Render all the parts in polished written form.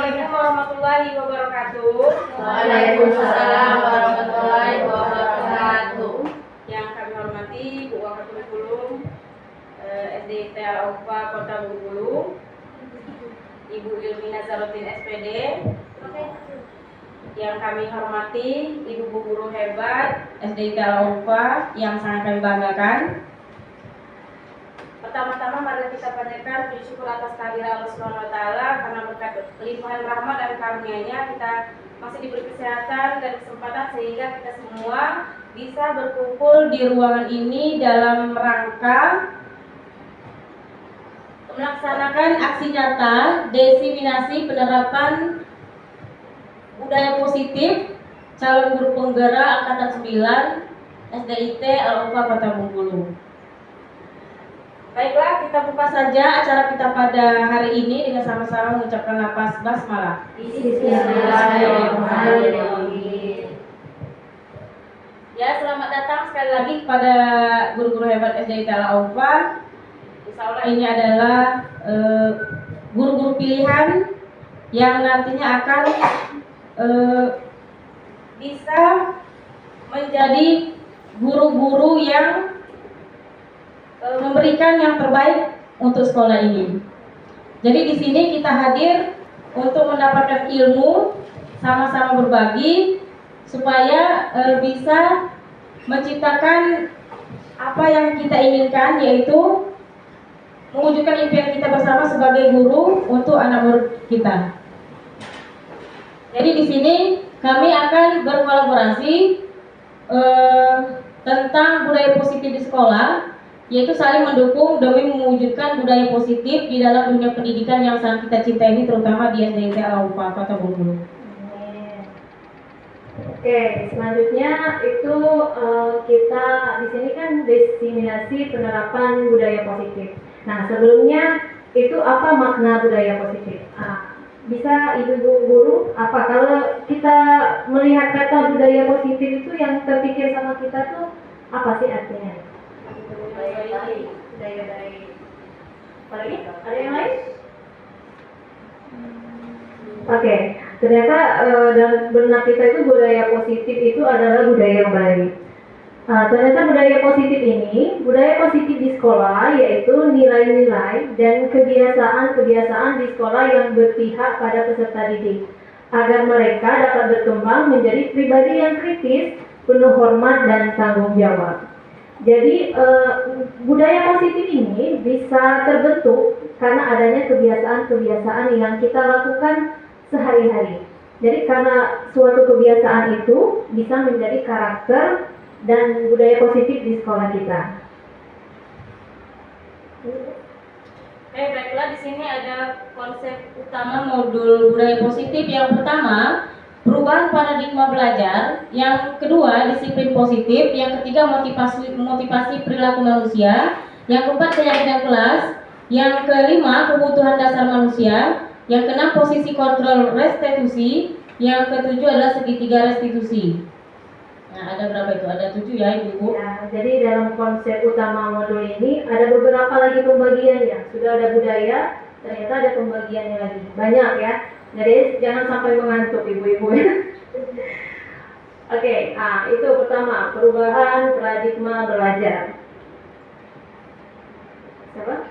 Assalamualaikum warahmatullahi wabarakatuh. Waalaikumsalam warahmatullahi wabarakatuh. Yang kami hormati Bu Wakil SD Al-Aufa Kota Bengkulu, Ibu Ilmina Zarotin SPD. Yang kami hormati Ibu guru hebat SD Al-Aufa yang sangat kami banggakan. Pertama-tama mari kita panjatkan puji syukur atas kehadiran Allah Subhanahu wa taala, karena berkat limpahan rahmat dan karunia-Nya kita masih diberi kesehatan dan kesempatan sehingga kita semua bisa berkumpul di ruangan ini dalam rangka melaksanakan aksi nyata diseminasi penerapan budaya positif calon guru penggerak angkatan 9 SDIT Al-Aufa Kota Bengkulu. Baiklah, kita buka saja acara kita pada hari ini dengan sama-sama mengucapkan lafaz basmalah. Bismillahirrahmanirrahim. Ya, selamat datang sekali lagi kepada guru-guru hebat SDIT Al-Aufa. Insya Allah ini adalah guru-guru pilihan yang nantinya akan bisa menjadi guru-guru yang memberikan yang terbaik untuk sekolah ini. Jadi di sini kita hadir untuk mendapatkan ilmu, sama-sama berbagi supaya bisa menciptakan apa yang kita inginkan, yaitu mewujudkan impian kita bersama sebagai guru untuk anak murid kita. Jadi di sini kami akan berkolaborasi tentang budaya positif di sekolah, yaitu saling mendukung demi mewujudkan budaya positif di dalam dunia pendidikan yang sangat kita cintai ini, terutama di SDIT Al-Aufa Kota Bengkulu. Oke, selanjutnya itu kita di sini kan diseminasi penerapan budaya positif. Nah, sebelumnya itu apa makna budaya positif? Bisa Ibu Guru, apa kalau kita melihat kata budaya positif itu yang terpikir sama kita tuh apa sih artinya? Budaya baik. Apalagi? Ada yang lain? Oke, ternyata dalam benak kita itu budaya positif itu adalah budaya yang baik. Ternyata budaya positif ini, budaya positif di sekolah yaitu nilai-nilai dan kebiasaan-kebiasaan di sekolah yang berpihak pada peserta didik agar mereka dapat berkembang menjadi pribadi yang kritis, penuh hormat dan tanggung jawab. Jadi budaya positif ini bisa terbentuk karena adanya kebiasaan-kebiasaan yang kita lakukan sehari-hari. Jadi karena suatu kebiasaan itu bisa menjadi karakter dan budaya positif di sekolah kita. Baiklah, di sini ada konsep utama modul budaya positif. Yang pertama, perubahan paradigma belajar. Yang kedua, disiplin positif. Yang ketiga, motivasi perilaku manusia. Yang keempat, keyakinan kelas. Yang kelima, kebutuhan dasar manusia. Yang keenam, posisi kontrol restitusi. Yang ketujuh adalah segitiga restitusi. Nah, ada berapa itu? Ada 7 ya, Ibu. Ya, jadi dalam konsep utama modul ini ada beberapa lagi pembagiannya. Sudah ada budaya, ternyata ada pembagiannya lagi. Banyak ya. Jadi jangan sampai mengantuk ibu-ibu ya. Oke, itu pertama, perubahan paradigma belajar. Siapa?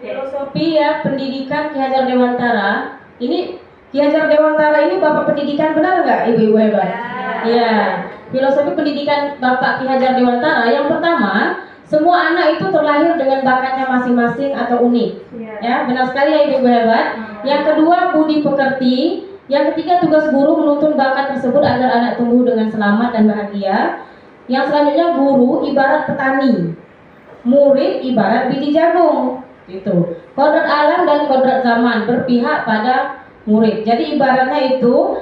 Filosofi ya pendidikan Ki Hajar Dewantara. Ini Ki Hajar Dewantara ini Bapak pendidikan, benar nggak ibu-ibu hebat? Iya. Filosofi pendidikan Bapak Ki Hajar Dewantara yang pertama, semua anak itu terlahir dengan bakatnya masing-masing atau unik. Ya, benar sekali ya ibu-ibu hebat. Yang kedua, budi pekerti. Yang ketiga, tugas guru menuntun bakat tersebut agar anak tumbuh dengan selamat dan bahagia. Yang selanjutnya, guru ibarat petani, murid ibarat biji jagung. Gitu. Kodrat alam dan kodrat zaman berpihak pada murid. Jadi ibaratnya itu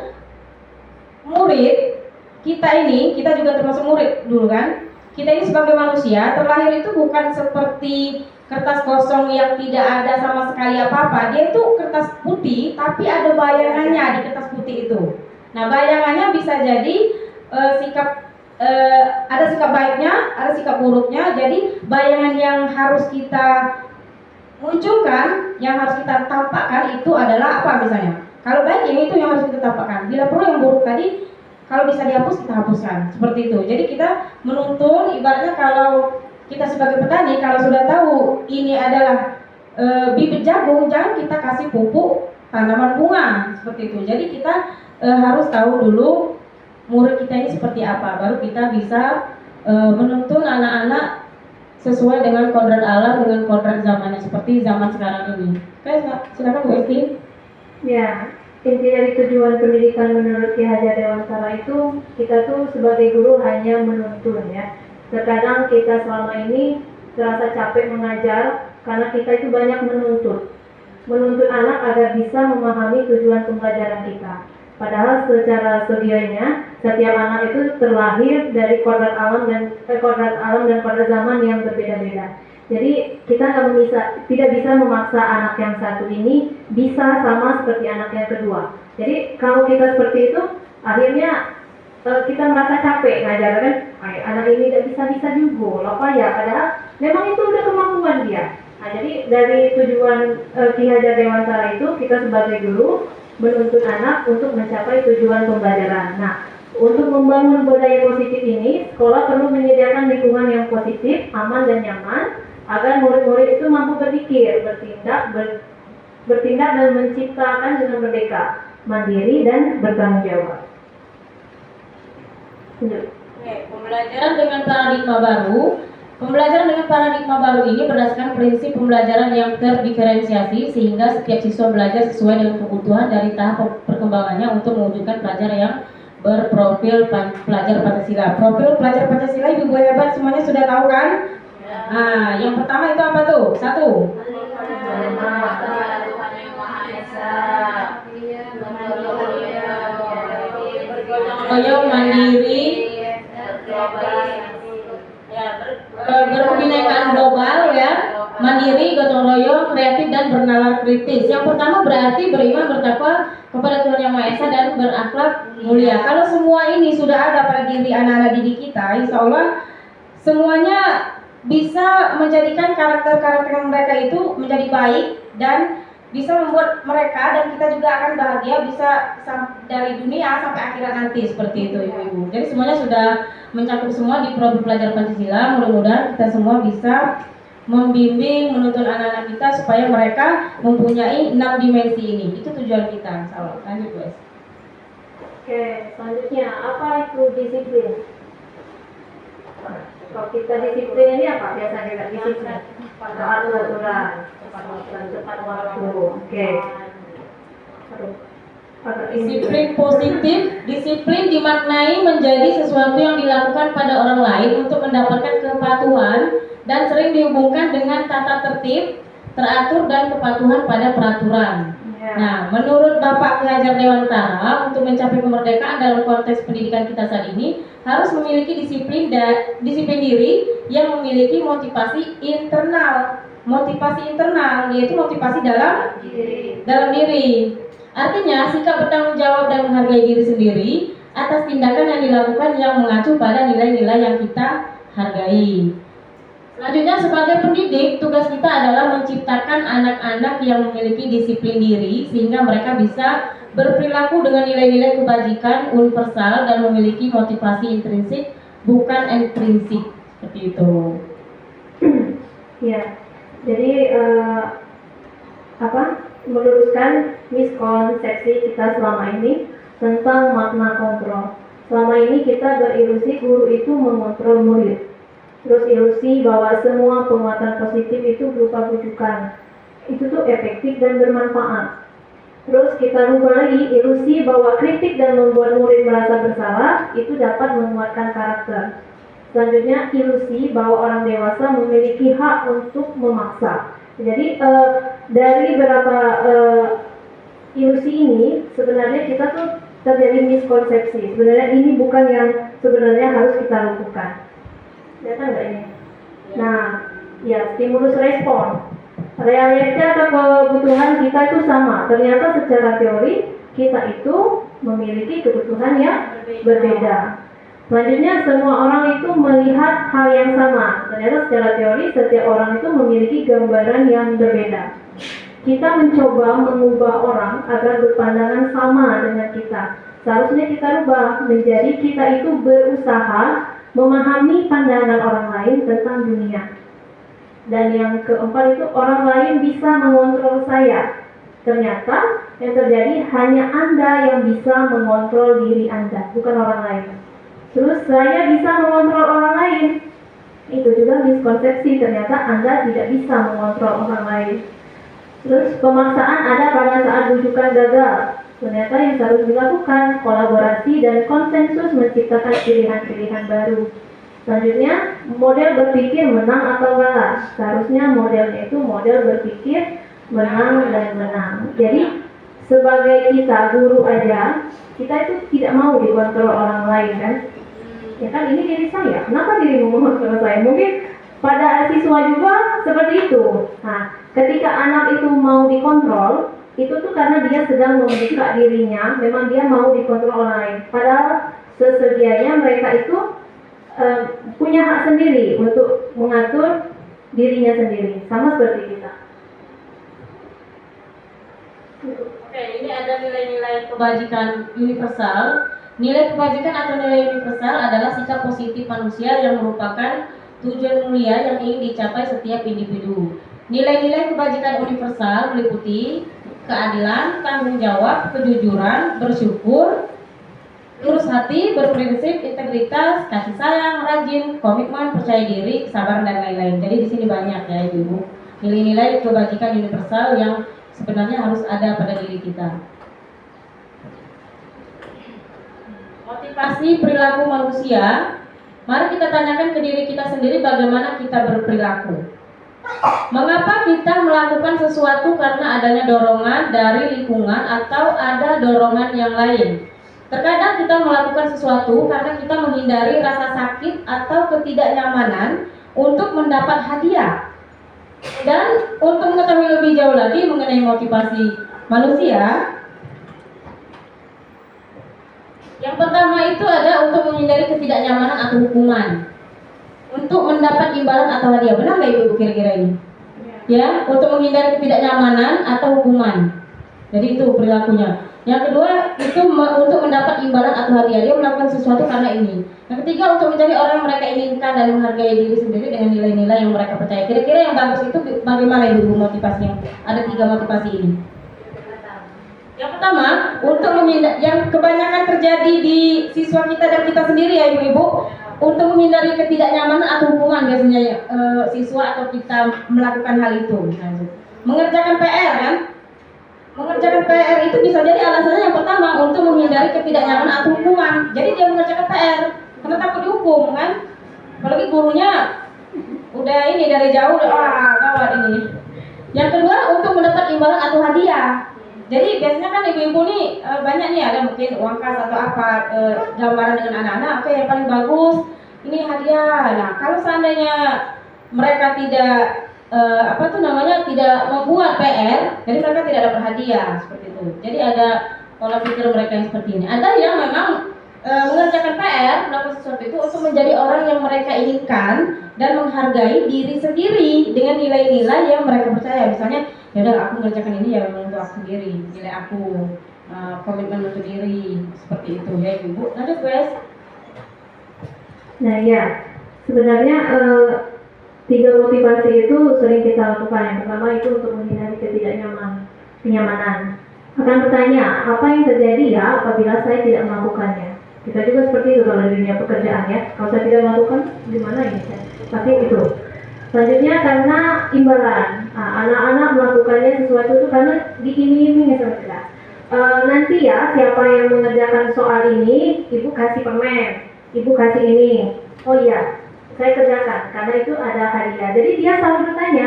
murid kita juga termasuk murid dulu kan. Kita ini sebagai manusia terlahir itu bukan seperti kertas kosong yang tidak ada sama sekali apa-apa. Dia itu kertas putih tapi ada bayangannya di kertas putih itu. Nah, bayangannya bisa jadi ada sikap baiknya, ada sikap buruknya. Jadi bayangan yang harus kita munculkan, yang harus kita tampakkan itu adalah apa misalnya? Kalau baik yang itu yang harus kita tampakkan. Bila perlu yang buruk tadi, kalau bisa dihapus kita hapuskan. Seperti itu. Jadi kita menuntun, ibaratnya kalau kita sebagai petani, kalau sudah tahu ini adalah bibit jagung, jangan kita kasih pupuk tanaman bunga seperti itu. Jadi kita harus tahu dulu murid kita ini seperti apa, baru kita bisa menuntun anak-anak sesuai dengan kodrat alam, dengan kodrat zamannya seperti zaman sekarang ini. Oke, silakan Bu Esti. Ya, inti dari tujuan pendidikan menurut Ki Hajar Dewantara itu kita tuh sebagai guru hanya menuntun ya. Terkadang kita selama ini terasa capek mengajar karena kita itu banyak menuntut anak agar bisa memahami tujuan pembelajaran kita. Padahal secara sedianya setiap anak itu terlahir dari kodrat alam dan kodrat zaman yang berbeda-beda. Jadi kita tidak bisa memaksa anak yang satu ini bisa sama seperti anak yang kedua. Jadi kalau kita seperti itu, akhirnya kita merasa capek ngajar kan, anak ini tidak bisa juga, apa ya? Padahal memang itu udah kemampuan dia. Nah, jadi dari tujuan Ki Hajar Dewantara itu kita sebagai guru menuntut anak untuk mencapai tujuan pembelajaran. Nah, untuk membangun budaya positif ini, sekolah perlu menyediakan lingkungan yang positif, aman dan nyaman, agar murid-murid itu mampu berpikir, bertindak dan menciptakan dengan merdeka, mandiri dan bertanggung jawab. Oke, pembelajaran dengan paradigma baru. Pembelajaran dengan paradigma baru ini berdasarkan prinsip pembelajaran yang terdiferensiasi sehingga setiap siswa belajar sesuai dengan kebutuhan dari tahap perkembangannya untuk mewujudkan pelajar yang berprofil pelajar Pancasila. Profil pelajar Pancasila ibu hebat semuanya sudah tahu kan? Nah, yang pertama itu apa tuh? Satu. Royong mandiri, berkebinekaan global ya, mandiri, gotong royong, kreatif dan bernalar kritis. Yang pertama berarti beriman bertakwa kepada Tuhan Yang Maha Esa dan berakhlak mulia. Kalau semua ini sudah ada pada diri anak-anak didik kita, insya Allah semuanya bisa menjadikan karakter-karakter mereka itu menjadi baik dan bisa membuat mereka dan kita juga akan bahagia bisa dari dunia sampai akhirat nanti seperti itu ibu-ibu. Jadi semuanya sudah mencakup semua di profil pelajar Pancasila. Mudah-mudahan kita semua bisa membimbing, menuntun anak-anak kita supaya mereka mempunyai 6 dimensi ini. Itu tujuan kita. Salam. Lanjut guys. Oke, selanjutnya apa itu disiplin? Kalau kita disiplin ini apa biasanya nggak disiplin? Aturan, tepat waktu. Oke. Disiplin positif, disiplin dimaknai menjadi sesuatu yang dilakukan pada orang lain untuk mendapatkan kepatuhan dan sering dihubungkan dengan tata tertib, teratur dan kepatuhan pada peraturan. Nah, menurut Bapak Ki Hajar Dewantara, untuk mencapai kemerdekaan dalam konteks pendidikan kita saat ini harus memiliki disiplin diri yang memiliki motivasi internal. Motivasi internal yaitu motivasi dalam diri. Artinya sikap bertanggung jawab dan menghargai diri sendiri atas tindakan yang dilakukan yang mengacu pada nilai-nilai yang kita hargai. Selanjutnya sebagai pendidik, tugas kita adalah menciptakan anak-anak yang memiliki disiplin diri sehingga mereka bisa berperilaku dengan nilai-nilai kebajikan universal dan memiliki motivasi intrinsik bukan intrinsik seperti itu. Ya, jadi meluruskan miskonsepsi kita selama ini tentang makna kontrol. Selama ini kita berilusi guru itu mengontrol murid. Terus ilusi bahwa semua penguatan positif itu berupa bujukan. Itu tuh efektif dan bermanfaat. Terus kita rubah lagi ilusi bahwa kritik dan membuat murid merasa bersalah itu dapat menguatkan karakter. Selanjutnya ilusi bahwa orang dewasa memiliki hak untuk memaksa. Jadi dari beberapa ilusi ini sebenarnya kita tuh terjadi miskonsepsi. Sebenarnya ini bukan yang sebenarnya harus kita lakukan. Datang nggak ini? Nah, ya stimulus respon. Realita atau kebutuhan kita itu sama. Ternyata secara teori kita itu memiliki kebutuhan yang berbeda. Selanjutnya semua orang itu melihat hal yang sama. Ternyata secara teori setiap orang itu memiliki gambaran yang berbeda. kita mencoba mengubah orang agar berpandangan sama dengan kita. Seharusnya kita rubah menjadi kita itu berusaha memahami pandangan orang lain tentang dunia. Dan yang keempat itu orang lain bisa mengontrol saya. Ternyata yang terjadi hanya Anda yang bisa mengontrol diri Anda, bukan orang lain. Terus saya bisa mengontrol orang lain. Itu juga miskonsepsi, ternyata Anda tidak bisa mengontrol orang lain. Terus pemaksaan ada pada saat rujukan gagal. Ternyata yang harus dilakukan kolaborasi dan konsensus menciptakan pilihan-pilihan baru. Selanjutnya, model berpikir menang atau kalah. Seharusnya modelnya itu model berpikir menang dan menang. Jadi sebagai kita guru aja, kita itu tidak mau dikontrol orang lain kan? Ya kan ini diri saya. Kenapa dirimu mengontrol saya? Mungkin pada siswa juga seperti itu. Nah, ketika anak itu mau dikontrol, itu tuh karena dia sedang membuka dirinya, memang dia mau dikontrol orang lain. Padahal sesedianya mereka itu punya hak sendiri untuk mengatur dirinya sendiri, sama seperti kita. Oke, ini ada nilai-nilai kebajikan universal. Nilai kebajikan atau nilai universal adalah sikap positif manusia yang merupakan tujuan mulia yang ingin dicapai setiap individu. Nilai-nilai kebajikan universal meliputi keadilan, tanggung jawab, kejujuran, bersyukur, lurus hati, berprinsip, integritas, kasih sayang, rajin, komitmen, percaya diri, kesabaran, dan lain-lain. Jadi di sini banyak ya ibu-ibu nilai-nilai kebajikan universal yang sebenarnya harus ada pada diri kita. Motivasi perilaku manusia. Mari kita tanyakan ke diri kita sendiri bagaimana kita berperilaku. Mengapa kita melakukan sesuatu karena adanya dorongan dari lingkungan atau ada dorongan yang lain? Terkadang kita melakukan sesuatu karena kita menghindari rasa sakit atau ketidaknyamanan untuk mendapat hadiah. Dan untuk mengetahui lebih jauh lagi mengenai motivasi manusia, yang pertama itu ada untuk menghindari ketidaknyamanan atau hukuman, untuk mendapat imbalan atau hadiah. Benar nggak ibu kira-kira ini? Ya, untuk menghindari ketidaknyamanan atau hukuman. Jadi itu perilakunya. Yang kedua itu untuk mendapat imbalan atau hadiah. Dia melakukan sesuatu karena ini. Yang ketiga untuk mencari orang yang mereka inginkan dan menghargai diri sendiri dengan nilai-nilai yang mereka percaya. Kira-kira yang bagus itu bagaimana ibu motivasinya? Ada 3 motivasi ini. Yang pertama, untuk menghindari, yang kebanyakan terjadi di siswa kita dan kita sendiri ya ibu-ibu, untuk menghindari ketidaknyamanan atau hukuman biasanya siswa atau kita melakukan hal itu. Mengerjakan PR kan? Mengerjakan PR itu bisa jadi alasannya yang pertama untuk menghindari ketidaknyamanan atau hukuman. Jadi dia mengerjakan PR karena takut dihukum kan? Apalagi gurunya udah ini dari jauh, gawat ini. Yang kedua untuk mendapat imbalan atau hadiah. Jadi biasanya kan ibu-ibu nih banyak nih ada mungkin uang kas atau apa gambaran dengan anak-anak. Oke, yang paling bagus ini hadiah. Nah kalau seandainya mereka tidak tidak membuat PR, jadi mereka tidak dapat hadiah seperti itu. Jadi ada pola pikir mereka yang seperti ini. Ada yang memang mengerjakan PR, melakukan sesuatu itu untuk menjadi orang yang mereka inginkan dan menghargai diri sendiri dengan nilai-nilai yang mereka percaya. Misalnya, ya udah aku mengerjakan ini ya memang untuk aku sendiri, nilai aku, komitmen untuk diri, seperti itu ya ibu. Ada guys? Nah ya, sebenarnya 3 motivasi itu sering kita lakukan. Yang pertama itu untuk menghindari kenyamanan. Akan bertanya, apa yang terjadi ya apabila saya tidak melakukannya? Kita juga seperti itu kalau di dunia pekerjaan ya. Kalau saya tidak melakukan, gimana ini? Pasti itu. Selanjutnya karena imbalan. Anak-anak melakukannya sesuatu itu karena diiming-imingi sama kita. Nanti ya siapa yang mengerjakan soal ini, ibu kasih permen, ibu kasih ini. Oh iya, saya kerjakan karena itu ada hadiah. Jadi dia selalu bertanya,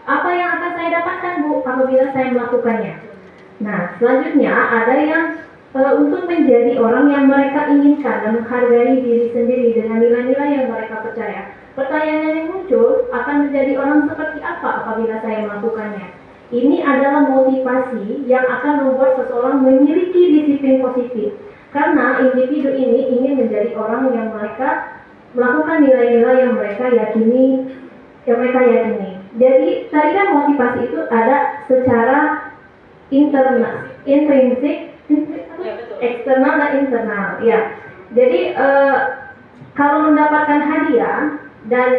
apa yang akan saya dapatkan bu apabila saya melakukannya? Nah selanjutnya ada yang untuk menjadi orang yang mereka inginkan dan menghargai diri sendiri dengan nilai-nilai yang mereka percaya. Pertanyaan yang muncul, akan menjadi orang seperti apa apabila saya melakukannya? Ini adalah motivasi yang akan membuat seseorang memiliki disiplin positif. Karena individu ini ingin menjadi orang yang mereka melakukan nilai-nilai yang mereka yakini. Jadi tadi kan motivasi itu ada secara internal, intrinsik, eksternal dan internal. Ya. Jadi kalau mendapatkan hadiah dan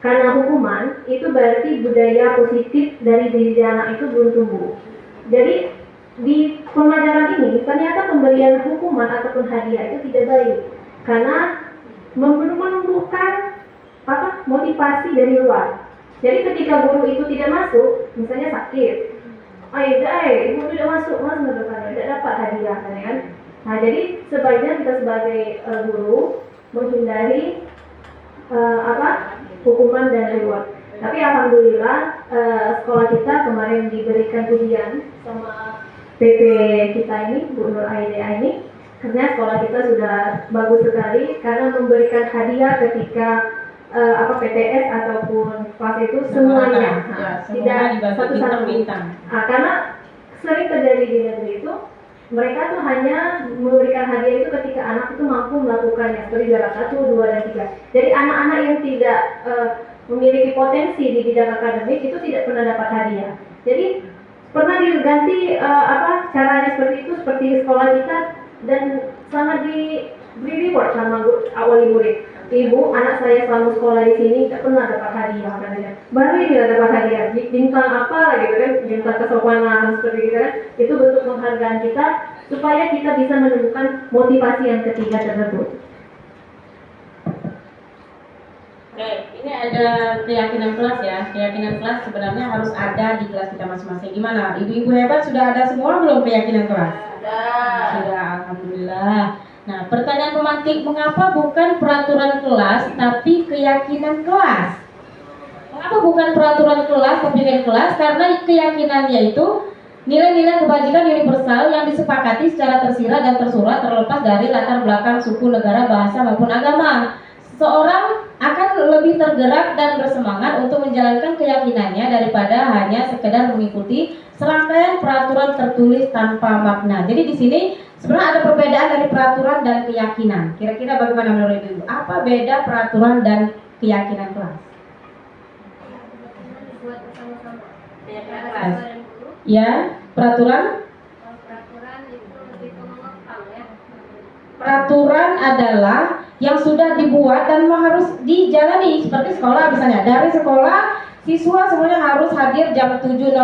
karena hukuman itu berarti budaya positif dari diri anak itu belum tumbuh. Jadi di pembelajaran ini ternyata pemberian hukuman ataupun hadiah itu tidak baik karena menumbuhkan motivasi dari luar. Jadi ketika guru itu tidak masuk, misalnya sakit, ibu tidak masuk, mas tidak dapat hadiah, kan? Nah, jadi sebaiknya kita sebagai guru menghindari hukuman dan reward. Tapi alhamdulillah sekolah kita kemarin diberikan ujian sama PP kita ini, Bu Nur Aidea ini, karena sekolah kita sudah bagus sekali karena memberikan hadiah ketika PTS ataupun kelas itu semuanya, tidak satu-satu. Karena sering terjadi di negeri itu, mereka tuh hanya memberikan hadiah itu ketika anak itu mampu melakukannya, seperti juara 1, 2, dan 3. Jadi anak-anak yang tidak memiliki potensi di bidang akademik itu tidak pernah dapat hadiah. Jadi pernah diganti caranya seperti itu, seperti di sekolah kita, dan sangat diberi reward sama wali murid. Ibu, anak saya selama sekolah di sini tidak pernah dapat hadiah, katanya. Baru ini dapat hadiah, bintang apa gitu kan, bintang kesopanan seperti itu kan. Itu bentuk penghargaan kita supaya kita bisa menemukan motivasi yang ketiga tersebut. Oke, ini ada keyakinan kelas ya. Keyakinan kelas sebenarnya harus ada di kelas kita masing-masing. Gimana? Ibu-ibu hebat sudah ada semua belum keyakinan kelas? Sudah, alhamdulillah. Nah, pertanyaan pemantik, mengapa bukan peraturan kelas tapi keyakinan kelas? Mengapa bukan peraturan kelas tapi keyakinan kelas? Karena keyakinannya itu nilai-nilai kebajikan universal yang disepakati secara tersirat dan tersurat terlepas dari latar belakang suku, negara, bahasa maupun agama. Seorang akan lebih tergerak dan bersemangat untuk menjalankan keyakinannya daripada hanya sekedar mengikuti serangkaian peraturan tertulis tanpa makna. Jadi di sini sebenarnya ada perbedaan dari peraturan dan keyakinan. Kira-kira bagaimana menurut Ibu? Apa beda peraturan dan keyakinan kelas? Ya, peraturan? Peraturan adalah yang sudah dibuat dan harus dijalani, seperti sekolah misalnya. Dari sekolah, siswa semuanya harus hadir jam 7.00,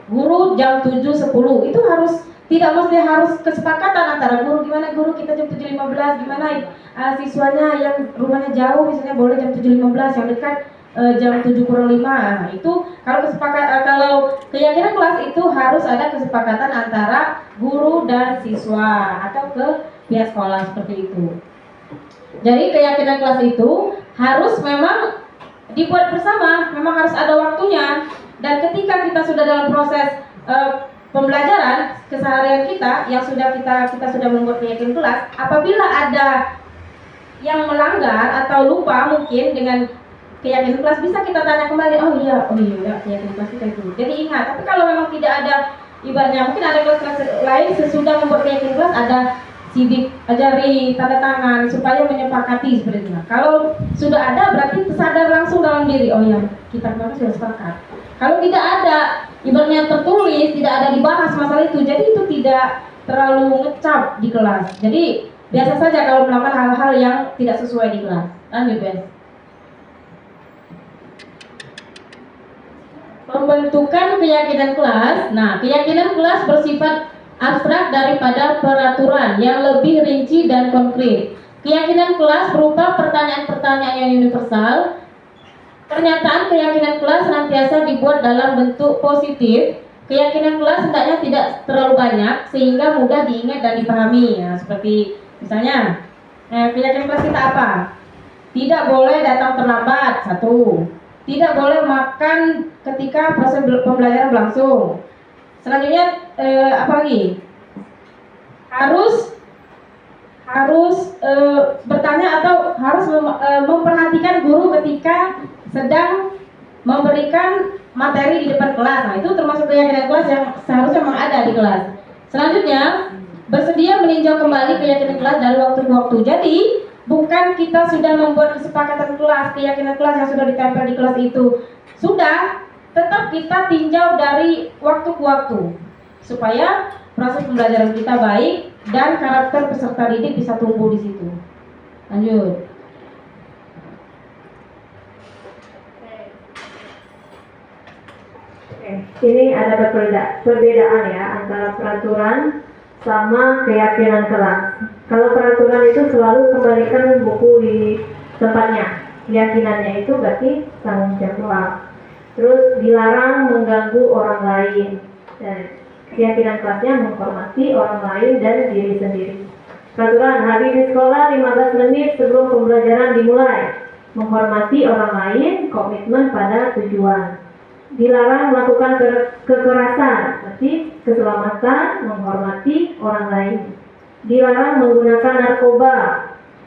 guru jam 7.10. Itu harus, tidak mesti harus kesepakatan antara guru, gimana guru kita jam 7.15, gimana siswanya yang rumahnya jauh misalnya boleh jam 7.15, yang dekat jam 7:05. Nah, itu kalau kesepakatan, kalau keyakinan kelas itu harus ada kesepakatan antara guru dan siswa atau ke pihak sekolah seperti itu. Jadi keyakinan kelas itu harus memang dibuat bersama, memang harus ada waktunya. Dan ketika kita sudah dalam proses pembelajaran keseharian kita yang sudah kita sudah membuat keyakinan kelas, apabila ada yang melanggar atau lupa mungkin dengan keyakinan kelas, bisa kita tanya kembali, oh iya keyakinan kelas kita itu. Jadi ingat, tapi kalau memang tidak ada, ibaratnya mungkin ada kelas-kelas lain sesudah membuat keyakinan kelas ada sidik, ajari tanda tangan supaya menyepakati seperti itu. Kalau sudah ada berarti sadar langsung dalam diri, oh ya kita kemarin sudah sepakat. Kalau tidak ada, ibaratnya tertulis, tidak ada dibahas masalah itu, jadi itu tidak terlalu ngecap di kelas. Jadi biasa saja kalau melakukan hal-hal yang tidak sesuai di kelas. Lanjut, Ben. Pembentukan keyakinan kelas. Nah, keyakinan kelas bersifat abstrak daripada peraturan yang lebih rinci dan konkret. Keyakinan kelas berupa pertanyaan-pertanyaan yang universal. Pernyataan keyakinan kelas senantiasa dibuat dalam bentuk positif. Keyakinan kelas hendaknya tidak terlalu banyak sehingga mudah diingat dan dipahami. Nah, seperti misalnya keyakinan kelas kita apa? Tidak boleh datang terlambat, 1. Tidak boleh makan ketika proses pembelajaran berlangsung. Selanjutnya apa lagi? Harus bertanya atau harus memperhatikan guru ketika sedang memberikan materi di depan kelas. Nah, itu termasuk keyakinan kelas yang seharusnya memang ada di kelas. Selanjutnya, bersedia meninjau kembali keyakinan kelas dari waktu ke waktu. Jadi, bukan kita sudah membuat kesepakatan kelas, keyakinan kelas yang sudah ditempel di kelas itu. Sudah, tetap kita tinjau dari waktu ke waktu supaya proses pembelajaran kita baik dan karakter peserta didik bisa tumbuh di situ. Lanjut. Ini ada perbedaan ya antara peraturan sama keyakinan kelas. Kalau peraturan itu selalu kembalikan buku di tempatnya. Keyakinannya itu berarti tanggung jawab. Terus dilarang mengganggu orang lain. Dan keyakinan kelasnya menghormati orang lain dan diri sendiri. Peraturan hadir di sekolah 15 menit sebelum pembelajaran dimulai. Menghormati orang lain, komitmen pada tujuan. Dilarang melakukan kekerasan, berarti keselamatan, menghormati orang lain. Dilarang menggunakan narkoba,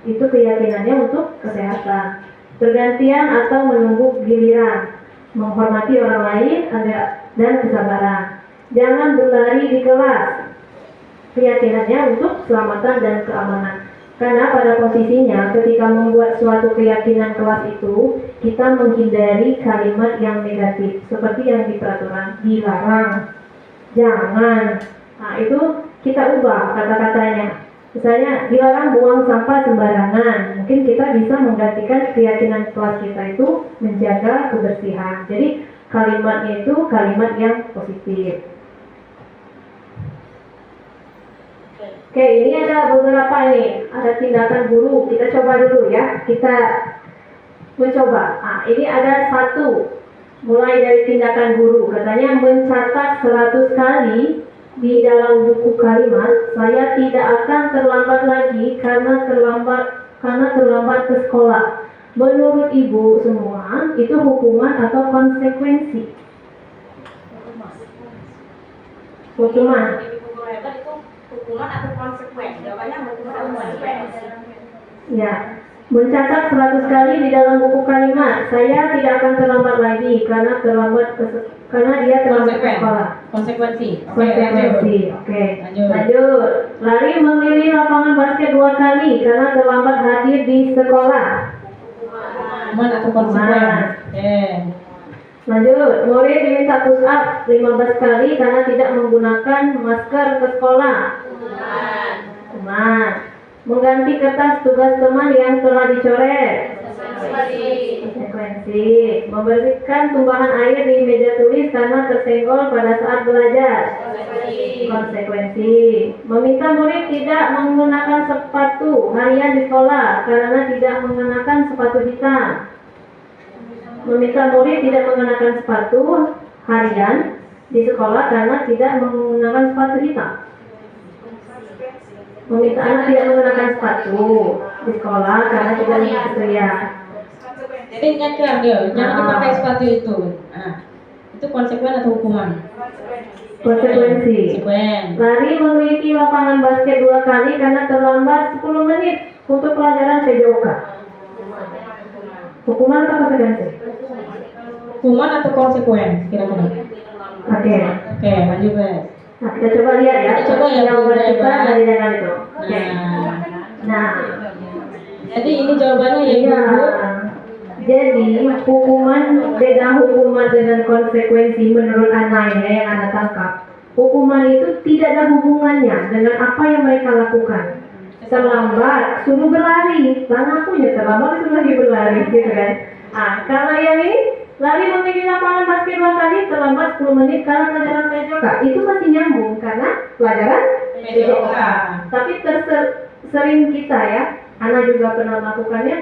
itu keyakinannya untuk kesehatan. Pergantian atau menunggu giliran, menghormati orang lain dan kesabaran. Jangan berlari di kelas, keyakinannya untuk keselamatan dan keamanan. Karena pada posisinya ketika membuat suatu keyakinan kelas itu, kita menghindari kalimat yang negatif seperti yang di peraturan, dilarang, jangan. Nah itu kita ubah kata-katanya. Misalnya dilarang buang sampah sembarangan. Mungkin kita bisa menggantikan keyakinan kelas kita itu menjaga kebersihan. Jadi kalimatnya itu kalimat yang positif. Oke, ini ada beberapa nih, ada tindakan guru. Kita coba dulu ya, kita mencoba. Nah, ini ada satu, mulai dari tindakan guru. Katanya mencatat 100 kali di dalam buku kalimat, saya tidak akan terlambat lagi karena terlambat ke sekolah. Menurut ibu semua, itu hukuman atau konsekuensi? Hukuman. Hukuman atau konsekuen? Jawabannya hukuman atau konsekuen? Ya, mencatat 100 kali di dalam buku kalimat, saya tidak akan terlambat lagi karena dia terlambat ke sekolah. Konsekuensi. Konsekuensi. Oke. Lanjut. Lari memilih lapangan basket 2 kali karena terlambat hadir di sekolah. Hukuman atau konsekuen? Lanjut, murid diminta push up 15 kali karena tidak menggunakan masker ke sekolah. Teman. Mengganti kertas tugas teman yang telah dicoret. Konsekuensi. Membersihkan tumbahan air di meja tulis karena tersenggol pada saat belajar. Konsekuensi. Meminta murid tidak menggunakan sepatu harian di sekolah karena tidak mengenakan sepatu hitam. Meminta murid tidak mengenakan sepatu harian di sekolah karena tidak menggunakan sepatu hitam. Meminta anak tidak menggunakan sepatu di sekolah karena tidak menggunakan ya. Jadi ingatkan dia, jangan dipakai sepatu itu. Nah, itu konsekuen atau hukuman? Konsekuensi. Lari memiliki lapangan basket 2 kali karena terlambat 10 menit untuk pelajaran PJOK. Hukuman atau konsekuensi? Hukuman atau konsekuen kira-kira? Oke, lanjut guys. Nah, kita coba lihat ya. Kita coba ya, jawaban kita dari dengan itu. Oke. Nah, jadi ini jawabannya ya iya. Bu. Jadi hukuman beda hukuman dengan konsekuensi menurut anak yang anak tangkap. Hukuman itu tidak ada hubungannya dengan apa yang mereka lakukan. Terlambat, suruh berlari. Karena aku ya terlambat suruh lagi berlari gitu kan. Nah, kalau yang ini lari memiliki lapangan basket 2 kali terlambat 10 menit karena pelajaran PJOK. Itu masih nyambung karena pelajaran PJOK. Tapi sering kita ya, anak juga pernah melakukannya,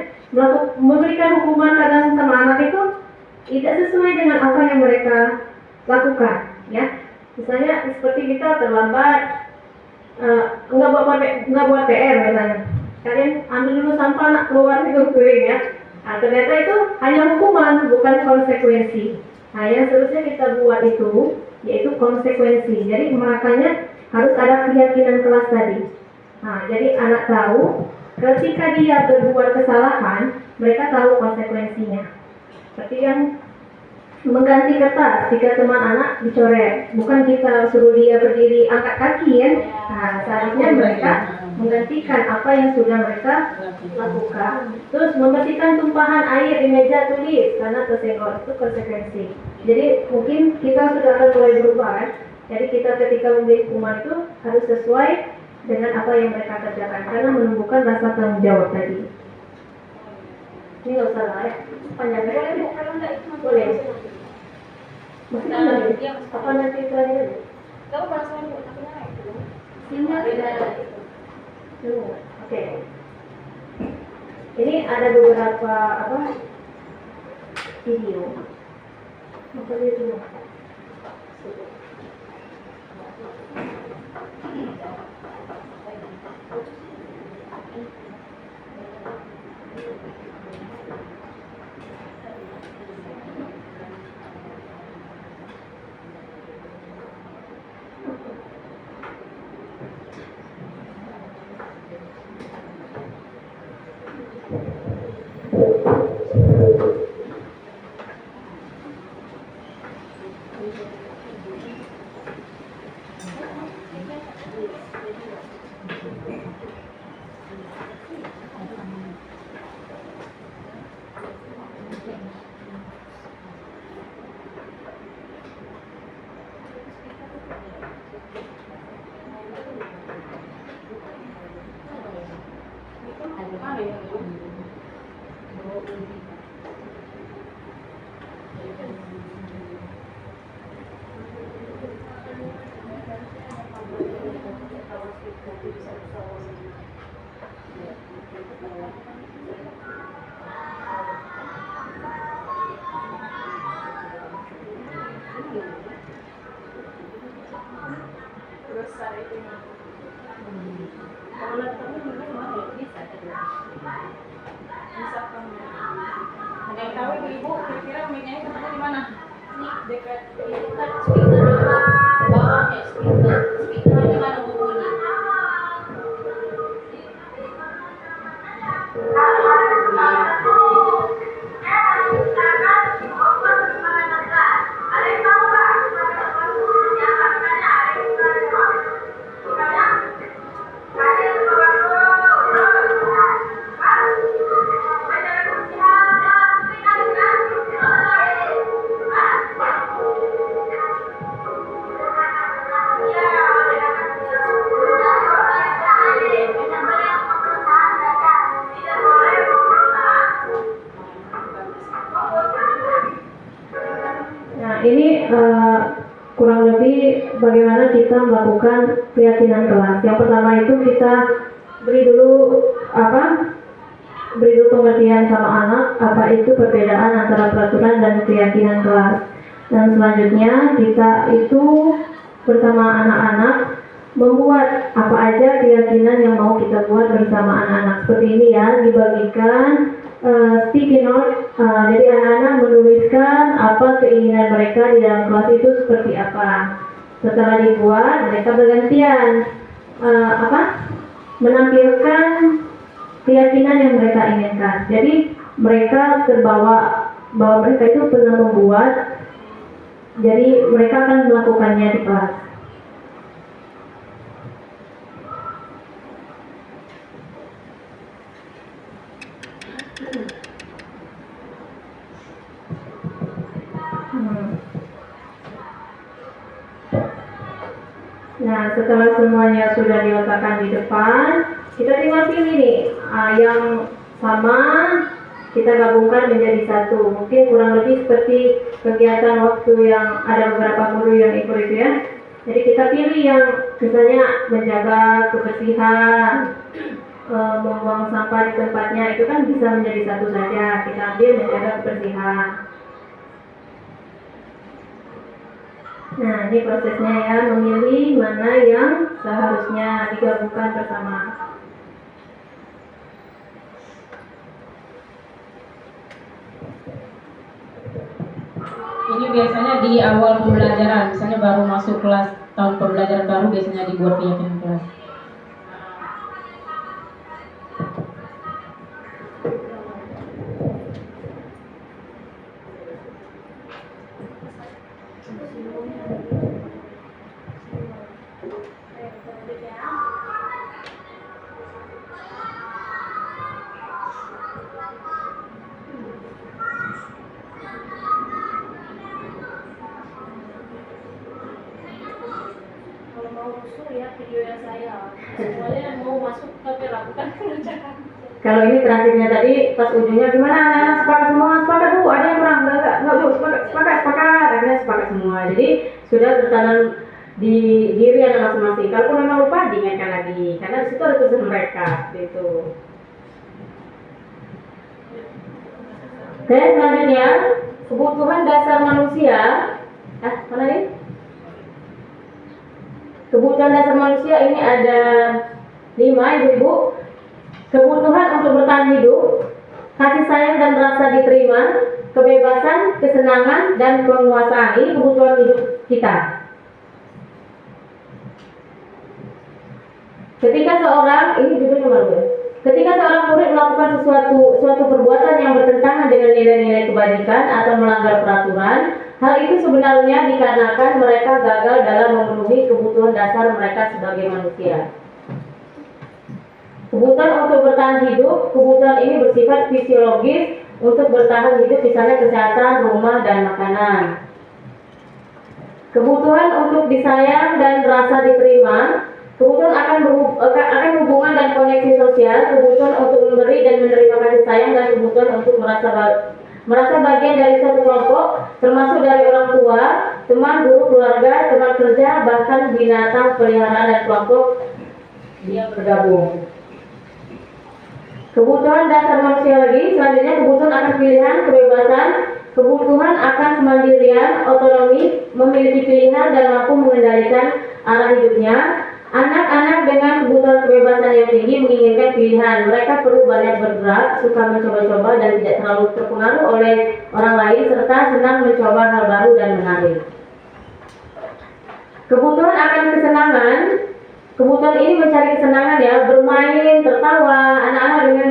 memberikan hukuman kadang sama anak itu tidak sesuai dengan apa yang mereka lakukan ya. Misalnya seperti kita terlambat nggak buat PR misalnya, kalian ambil dulu sampah nak keluar itu piring ya. Nah, ternyata itu hanya hukuman bukan konsekuensi. Nah, yang seharusnya kita buat itu yaitu konsekuensi. Jadi makanya harus ada keyakinan kelas tadi. Nah, jadi anak tahu ketika dia berbuat kesalahan, mereka tahu konsekuensinya. Seperti yang mengganti kertas jika teman anak dicoret, bukan kita suruh dia berdiri angkat kaki ya. Nah, seharusnya mereka menggantikan apa yang sudah mereka lakukan. Terus membersihkan tumpahan air di meja tulis karena tersenggol, itu konsekuensi. Jadi mungkin kita sudah akan mulai berubah ya. Jadi kita ketika memilih kuman itu harus sesuai dengan apa yang mereka kerjakan karena menumbuhkan rasa tanggung jawab tadi. Ini nggak usah lah ya, panjang boleh kalau nggak itu boleh. Masih nanti, apa nanti tadi? Kamu penasaran buat aku naik dulu? Oke. Ini ada beberapa video. Apa itu? Ada yang tahu ibu kira-kira mic-nya tempatnya di mana? Dekat speaker bawah ya, speaker di mana bunyi? Ini kurang lebih bagaimana kita melakukan keyakinan kelas. Yang pertama itu kita beri dulu pengertian sama anak apa itu perbedaan antara peraturan dan keyakinan kelas. Dan selanjutnya kita itu bersama anak-anak membuat apa aja keyakinan yang mau kita buat bersama anak-anak. Seperti ini ya, dibagikan sticky note. Jadi anak-anak menuliskan apa keinginan mereka di dalam kelas itu seperti apa. Setelah dibuat, mereka bergantian menampilkan keyakinan yang mereka inginkan. Jadi mereka terbawa bahwa mereka itu pernah membuat. Jadi mereka akan melakukannya di kelas. Nah, setelah semuanya sudah diletakkan di depan, kita tinggal pilih nih yang sama, kita gabungkan menjadi satu. Mungkin kurang lebih seperti kegiatan waktu yang ada beberapa guru yang ikut itu ya. Jadi kita pilih yang misalnya menjaga kebersihan, membuang sampah di tempatnya, itu kan bisa menjadi satu saja. Kita ambil menjaga kebersihan. Nah, ini prosesnya ya, memilih mana yang seharusnya digabungkan bersama. Ini biasanya di awal pembelajaran, misalnya baru masuk kelas tahun pembelajaran baru biasanya dibuat keyakinan kelas. rusuh ya videonya saya. Semuanya mau masuk tapi lakukan pengerjaan. Kalau ini transitnya tadi pas ujungnya gimana anak-anak sepakat semua? Sepakat bu, ada yang kurang enggak bu, sepakat, akhirnya sepakat semua. Jadi sudah bertanam di diri anak masing-masing. Kalau memang lupa diingatkan lagi, karena di situ ada tulisan mereka gitu. Oke, selanjutnya kebutuhan dasar manusia. Mana nih? Kebutuhan dasar manusia ini ada 5 ibu-ibu. Kebutuhan untuk bertahan hidup, kasih sayang dan rasa diterima, kebebasan, kesenangan, dan penguasaan. Ini kebutuhan hidup kita. Ketika seorang murid melakukan suatu perbuatan yang bertentangan dengan nilai-nilai kebajikan atau melanggar peraturan, hal itu sebenarnya dikarenakan mereka gagal dalam memenuhi kebutuhan dasar mereka sebagai manusia. Kebutuhan untuk bertahan hidup, kebutuhan ini bersifat fisiologis untuk bertahan hidup, misalnya kesehatan, rumah, dan makanan. Kebutuhan untuk disayang dan rasa diterima, kebutuhan akan hubungan dan koneksi sosial, kebutuhan untuk memberi dan menerima kasih sayang, dan kebutuhan untuk merasa bagian dari suatu kelompok, termasuk dari orang tua, teman, guru, keluarga, teman kerja, bahkan binatang peliharaan dan kelompok yang bergabung. Kebutuhan dasar manusia lagi, selanjutnya kebutuhan akan pilihan, kebebasan, kebutuhan akan kemandirian, otonomi, memiliki pilihan dan mampu mengendalikan arah hidupnya. Anak-anak dengan kebutuhan kebebasan yang tinggi menginginkan pilihan. Mereka perlu banyak bergerak, suka mencoba-coba dan tidak terlalu terpengaruh oleh orang lain, serta senang mencoba hal baru dan menarik. Kebutuhan akan kesenangan. Kebutuhan ini mencari kesenangan ya, bermain, tertawa. Anak-anak dengan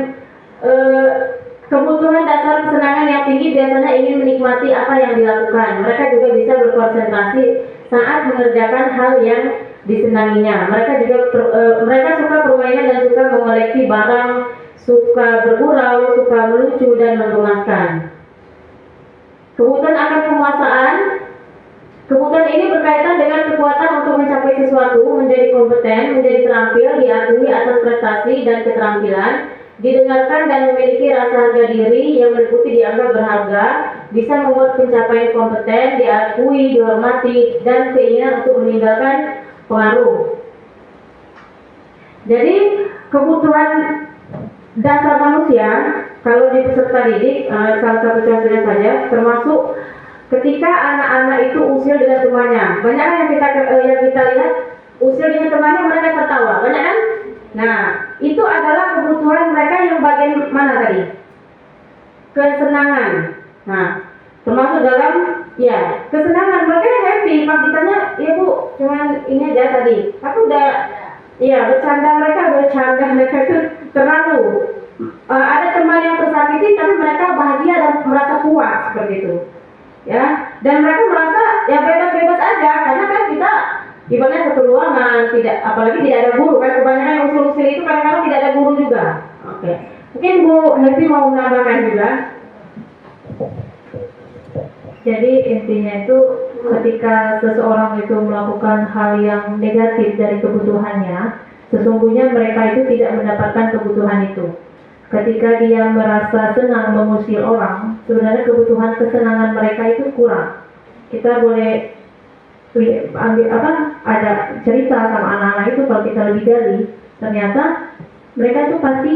kebutuhan dasar kesenangan yang tinggi biasanya ingin menikmati apa yang dilakukan. Mereka juga bisa berkonsentrasi saat mengerjakan hal yang disenanginya. Mereka suka permainan dan suka mengoleksi barang, suka bergurau, suka melucu dan menggemaskan. Kebutuhan akan penguasaan. Kebutuhan ini berkaitan dengan kekuatan untuk mencapai sesuatu, menjadi kompeten, menjadi terampil, diakui atas prestasi dan keterampilan, didengarkan dan memiliki rasa harga diri yang meliputi dianggap berharga, bisa membuat pencapaian kompeten, diakui, dihormati, dan keinginan untuk meninggalkan pengaruh. Jadi kebutuhan dasar manusia kalau di peserta didik, salah satu contohnya saja, termasuk ketika anak-anak itu usil dengan temannya. Banyak yang kita lihat usil dengan temannya, mereka tertawa, banyak kan? Nah, itu adalah kebutuhan mereka yang bagian mana tadi? Kesenangan. Nah, termasuk dalam kesenangan. Mereka happy pas ditanya, ya bu, cuman ini aja tadi. Aku udah bercanda mereka itu terlalu. Ada teman yang tersakiti tapi mereka bahagia dan merasa puas seperti itu. Ya, dan mereka merasa bebas-bebas aja, karena kan kita ibaratnya satu ruangan, apalagi tidak ada guru kan, kebanyakan yang usul-usul itu kadang-kadang tidak ada guru juga. Oke. Mungkin Bu Happy mau menambahkan juga. Jadi intinya itu ketika seseorang itu melakukan hal yang negatif dari kebutuhannya, sesungguhnya mereka itu tidak mendapatkan kebutuhan itu. Ketika dia merasa senang mengusir orang, sebenarnya kebutuhan kesenangan mereka itu kurang. Kita boleh ada cerita sama anak-anak itu, kalau kita lebih gali, ternyata mereka itu pasti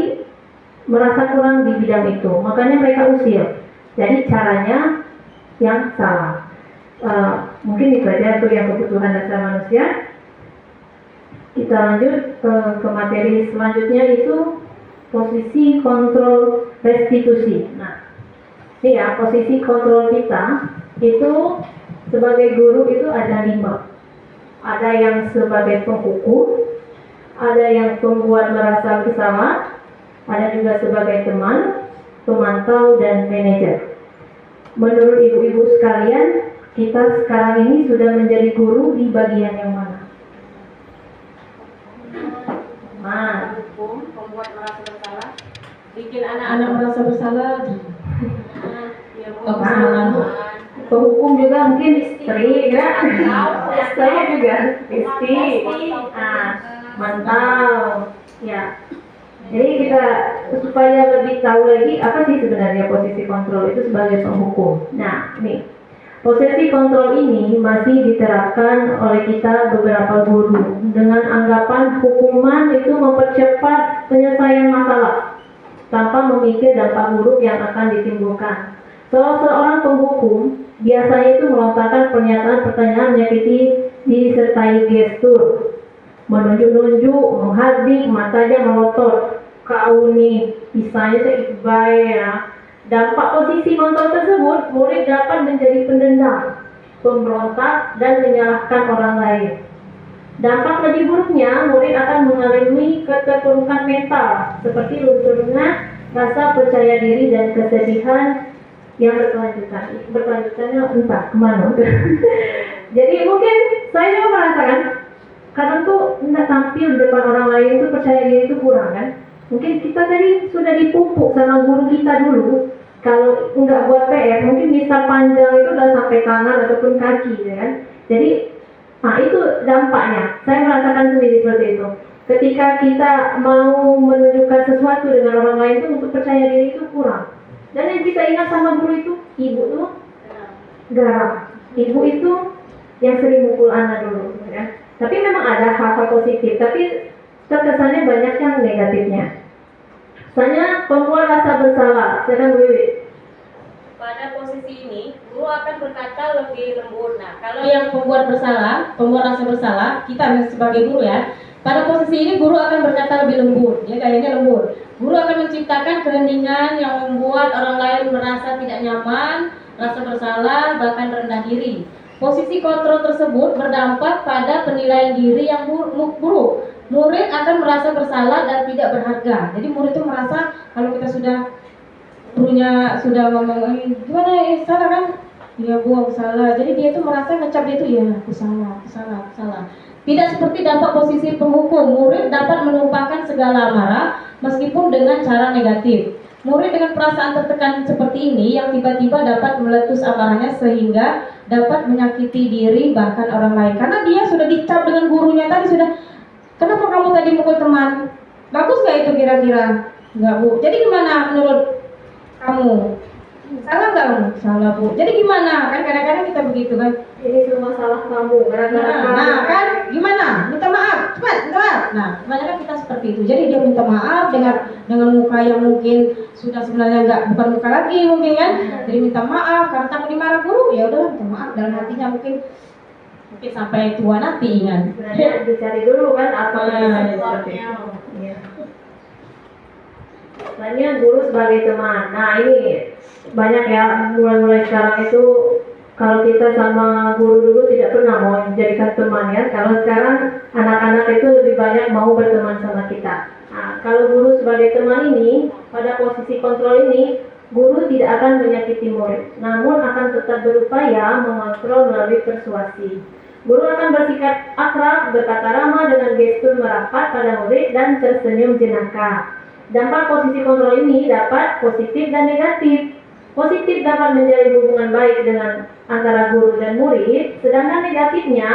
merasa kurang di bidang itu, makanya mereka usir. Jadi caranya yang salah. Mungkin itu aja untuk yang kebutuhan dasar manusia. Kita lanjut ke materi selanjutnya, itu posisi kontrol restitusi. Nah, ini ya, posisi kontrol kita itu sebagai guru itu ada 5. Ada yang sebagai penghukum, ada yang pembuat merasa bersama, ada juga sebagai teman, pemantau, dan manajer. Menurut ibu-ibu sekalian, kita sekarang ini sudah menjadi guru di bagian yang mana? Hukum, membuat merasa bersalah, Bikin anak-anak merasa bersalah. ya, Kesenangan. Penghukum juga mungkin istri ya. atau Saya juga pasti. Mantap. Ya. Jadi kita supaya lebih tahu lagi apa sih sebenarnya posisi kontrol itu sebagai penghukum. Nah, nih. Posisi kontrol ini masih diterapkan oleh kita beberapa guru dengan anggapan hukuman itu mempercepat penyelesaian masalah tanpa memikir dampak buruk yang akan ditimbulkan. Seorang penghukum biasanya itu melontarkan pernyataan pertanyaan menyakiti disertai gestur, menunjuk-nunjuk, menghardik, matanya melotot. Kau nih, misalnya sebaik ya. Dampak posisi kontrol tersebut, murid dapat menjadi pendendam, pemberontak, dan menyalahkan orang lain. Dampak lebih buruknya, murid akan mengalami keterpurukan mental, seperti lunturnya rasa percaya diri dan kesedihan yang berkelanjutannya entah kemana. Jadi mungkin saya juga merasakan, kadang tuh nggak tampil di depan orang lain itu percaya diri itu kurang kan? Mungkin kita tadi sudah dipupuk sama guru kita dulu. Kalau nggak buat PR, mungkin bisa panjang itu udah sampai tangan ataupun kaki, ya kan? Jadi, itu dampaknya. Saya merasakan sendiri seperti itu. Ketika kita mau menunjukkan sesuatu dengan orang lain itu untuk percaya diri itu kurang. Dan yang kita ingat sama guru itu, ibu tuh garang. Ibu itu yang sering mukul anak dulu, ya kan? Tapi memang ada hal-hal positif, tapi terkesannya banyak yang negatifnya. Misalnya pembuat rasa bersalah, silakan Bu Wiwi. Pada posisi ini, guru akan berkata lebih lembut. Nah, kalau yang pembuat rasa bersalah, kita sebagai guru ya, pada posisi ini guru akan berkata lebih lembut, ya gayanya lembut. Guru akan menciptakan keheningan yang membuat orang lain merasa tidak nyaman, rasa bersalah, bahkan rendah diri. Posisi kontrol tersebut berdampak pada penilaian diri yang buruk. Murid akan merasa bersalah dan tidak berharga. Jadi murid itu merasa kalau kita gurunya sudah ngomong gimana salah kan? Ya Bu, aku salah. Jadi dia itu merasa ngecap dia itu ya aku salah. Tidak seperti dampak posisi penghukum. Murid dapat menumpahkan segala amarah meskipun dengan cara negatif. Murid dengan perasaan tertekan seperti ini yang tiba-tiba dapat meletus amarahnya sehingga dapat menyakiti diri bahkan orang lain. Karena dia sudah dicap dengan gurunya tadi sudah. Kenapa kamu tadi mukul teman? Bagus gak itu kira-kira? Enggak Bu. Jadi gimana menurut kamu? Salah nggak kamu? Salah Bu. Jadi gimana? Kan kadang-kadang kita begitu kan? Ini semua salah kamu, gara-gara kamu. Nah kan gimana? Minta maaf, cepat, minta maaf. Nah, kebanyakan kita seperti itu. Jadi dia minta maaf dengan muka yang mungkin sudah sebenarnya bukan muka lagi mungkin kan? Jadi minta maaf karena takut dimarah guru. Ya udahlah minta maaf dalam hatinya mungkin sampai tua nanti kan. Sebenarnya dicari dulu kan apa sebabnya. Iya. Sebenarnya guru sebagai teman. Nah ini banyak ya mulai sekarang itu kalau kita sama guru dulu tidak pernah mau menjadikan teman ya. Kalau sekarang anak-anak itu lebih banyak mau berteman sama kita. Nah kalau guru sebagai teman ini pada posisi kontrol ini guru tidak akan menyakiti murid, namun akan tetap berupaya mengontrol melalui persuasi. Guru akan bersikap akrab, berkata ramah dengan gestur merapat pada murid dan tersenyum jenaka. Dampak posisi kontrol ini dapat positif dan negatif. Positif dapat menjalin hubungan baik dengan antara guru dan murid, sedangkan negatifnya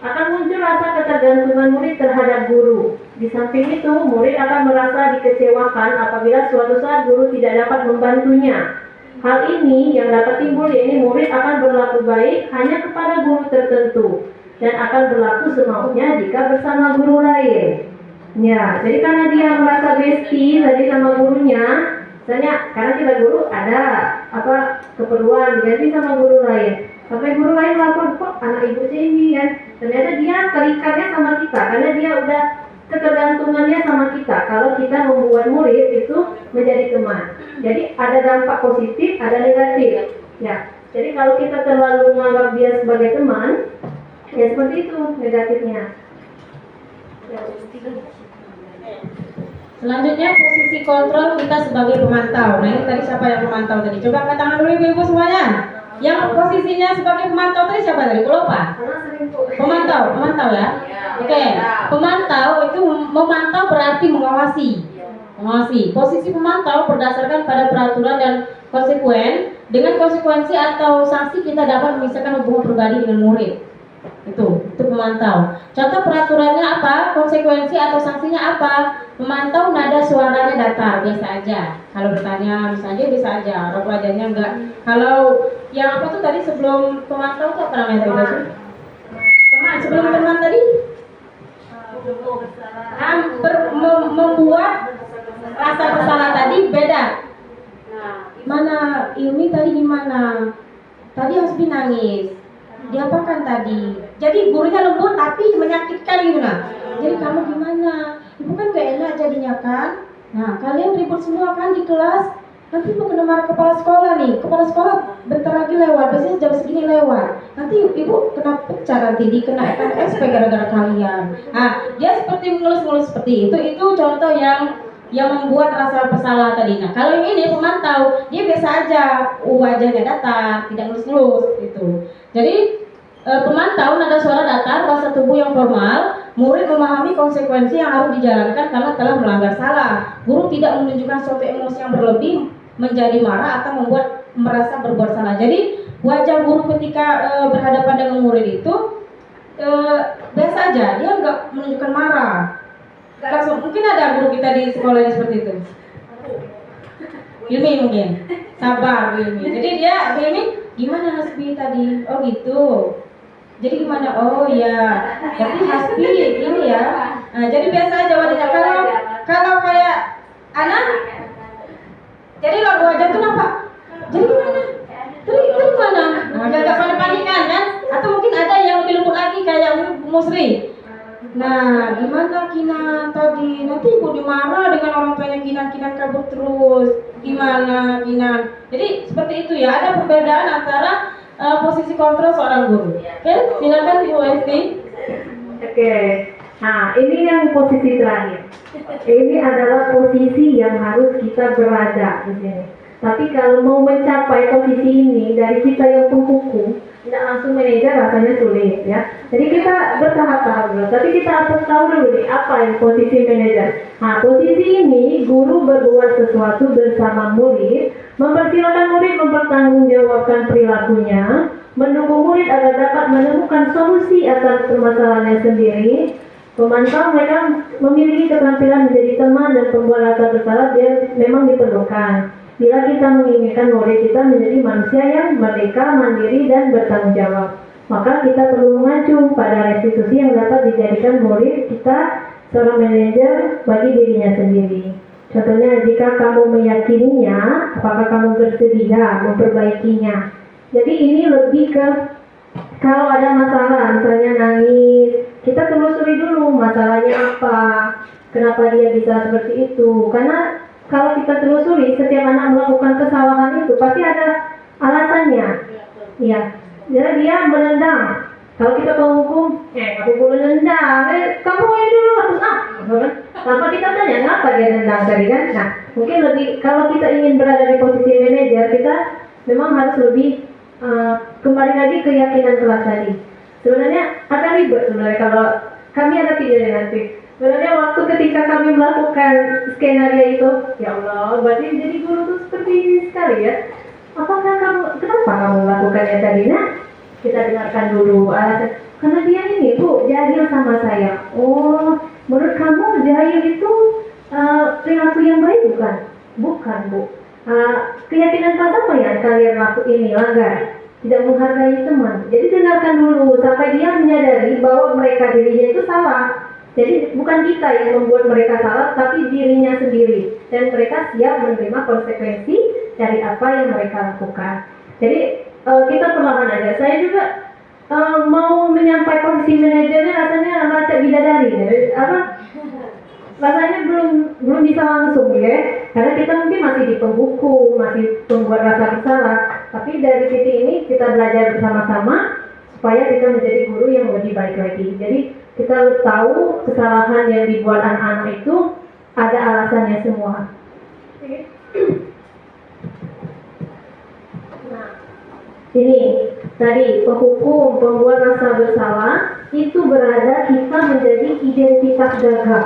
akan muncul rasa ketergantungan murid terhadap guru. Di samping itu, murid akan merasa dikecewakan apabila suatu saat guru tidak dapat membantunya. Hal ini yang dapat timbul yaitu murid akan berlaku baik hanya kepada guru tertentu dan akan berlaku semaunya jika bersama guru lain. Ya, jadi karena dia merasa bestie tadi sama gurunya, misalnya karena kita guru ada keperluan diganti sama guru lain. Sampai guru lain lapor kok anak ibu ini kan, ternyata dia terikatnya sama kita karena dia udah ketergantungannya sama kita. Kalau kita membuat murid itu menjadi teman. Jadi ada dampak positif, ada negatif. Ya. Jadi kalau kita terlalu menganggap dia sebagai teman, ya seperti itu negatifnya. Ya. Selanjutnya posisi kontrol kita sebagai pemantau. Nah ini tadi siapa yang pemantau tadi? Coba angkat tangan dulu ibu-ibu semuanya. Yang posisinya sebagai pemantau tadi siapa tadi? Lupa. Pemantau ya. Oke. Pemantau itu memantau berarti mengawasi. Posisi pemantau berdasarkan pada peraturan dan konsekuen. Dengan konsekuensi atau sanksi kita dapat memisahkan hubungan pribadi dengan murid. Itu pemantau. Contoh peraturannya apa? Konsekuensi atau sanksinya apa? Memantau nada suaranya datar, biasa aja. Kalau bertanya misalnya bisa aja, raut wajahnya enggak. Kalau yang apa tuh tadi sebelum pemantau tuh apa namanya tadi? Basu? Sebelum teman tadi? Membuat rasa bersalah tadi beda. Mana Ilmi tadi gimana? Tadi Hasbi nangis. Diapakan tadi? Jadi gurunya lembut tapi menyakitkan gitu nah. Jadi kamu gimana? Ibu kan gak enak jadinya kan? Nah kalian ribut semua kan di kelas. Nanti ibu kena marah kepala sekolah nih. Kepala sekolah bentar lagi lewat. Biasanya jam segini lewat. Nanti ibu kena pecah nanti dikenakan SP gara-gara kalian. Nah dia seperti mengelus-ngelus seperti itu. Itu contoh yang membuat rasa bersalah tadi. Nah kalau yang ini pemantau dia biasa aja, wajahnya datar, tidak ngelus-ngelus gitu. Jadi pemantau nada suara datar, rasa tubuh yang formal, murid memahami konsekuensi yang harus dijalankan karena telah melanggar salah. Guru tidak menunjukkan suatu emosi yang berlebih, menjadi marah atau membuat merasa berbuat salah. Jadi wajah guru ketika berhadapan dengan murid itu biasa aja, dia nggak menunjukkan marah. Langsung, mungkin ada guru kita di sekolah yang seperti itu. Ilmi mungkin, sabar Ilmi. Jadi dia Ilmi gimana Hasbi tadi? Oh gitu. Jadi gimana? Oh ya, berarti Hasbi ini ya. Nah, jadi biasa aja wajahnya. Kalau kayak anak, jadi lagu wajah tuh nampak. Jadi gimana? Itu gimana? Nah, agak panik-panikan kan? Atau mungkin ada yang lebih lembut lagi kayak Musri. Nah, gimana Kinan tadi? Nanti ibu dimarah dengan orang tuanya Kinan kabur terus. Gimana Kinan? Jadi seperti itu ya, ada perbedaan antara posisi kontrol seorang guru. Oke, silakan Ibu Esti. Oke. Nah, ini yang posisi terakhir. Ini adalah posisi yang harus kita berada di sini. Tapi kalau mau mencapai posisi ini dari kita yang penghukum, tidak langsung manajer rasanya sulit ya. Jadi kita bertahap-tahap dulu. Tapi kita harus tahu dulu nih apa yang posisi manajer. Nah, posisi ini guru berbuat sesuatu bersama murid, mempersilahkan murid mempertanggungjawabkan perilakunya, mendukung murid agar dapat menemukan solusi atas permasalahannya sendiri. Pemantau mereka memiliki keterampilan menjadi teman dan pembuat rasa bersalah dia memang diperlukan. Bila kita menginginkan murid kita menjadi manusia yang merdeka, mandiri, dan bertanggung jawab, maka kita perlu mengacu pada restitusi yang dapat dijadikan murid kita seorang manajer bagi dirinya sendiri. Contohnya, jika kamu meyakininya, apakah kamu bersedia memperbaikinya? Jadi ini lebih ke kalau ada masalah, misalnya nangis, kita telusuri dulu masalahnya apa, kenapa dia bisa seperti itu. Karena kalau kita telusuri, setiap anak melakukan kesalahan itu pasti ada alasannya. Iya. Jadi dia menendang. Kalau kita menghukum, kamu boleh nendang, kamu ini dulu harus tanpa kita tanya kenapa dia nendang tadi kan. Nah, mungkin lebih kalau kita ingin berada di posisi manajer, kita memang harus lebih kembali lagi keyakinan kelas tadi. Sebenarnya akan ribet sebenarnya kalau kami ada pilihan nanti. Sebenarnya waktu ketika kami melakukan skenario itu, ya Allah, berarti jadi guru itu seperti ini sekali ya. Kenapa kamu melakukannya tadi? Nah, kita dengarkan dulu alasan. Karena dia ini Bu, jahil sama saya. Oh, menurut kamu jahil itu perilaku yang baik bukan? Bukan Bu. Keyakinan apa yang kalian lakuin ini langgar? Tidak menghargai teman. Jadi dengarkan dulu sampai dia menyadari bahwa mereka dirinya itu salah. Jadi bukan kita yang membuat mereka salah, tapi dirinya sendiri. Dan mereka siap menerima konsekuensi dari apa yang mereka lakukan. Jadi kita perlahan aja. Saya juga mau menyampaikan posisi manajernya rasanya baca bidadari. Rasanya belum bisa langsung ya. Karena kita mungkin masih di penghukum, masih pembuat rasa bersalah. Tapi dari titik ini kita belajar bersama-sama supaya kita menjadi guru yang lebih baik lagi. Jadi kita tahu kesalahan yang dibuat anak-anak itu ada alasannya semua. Nah, ini tadi penghukum, pembuat rasa bersalah itu berada kita menjadi identitas gagal.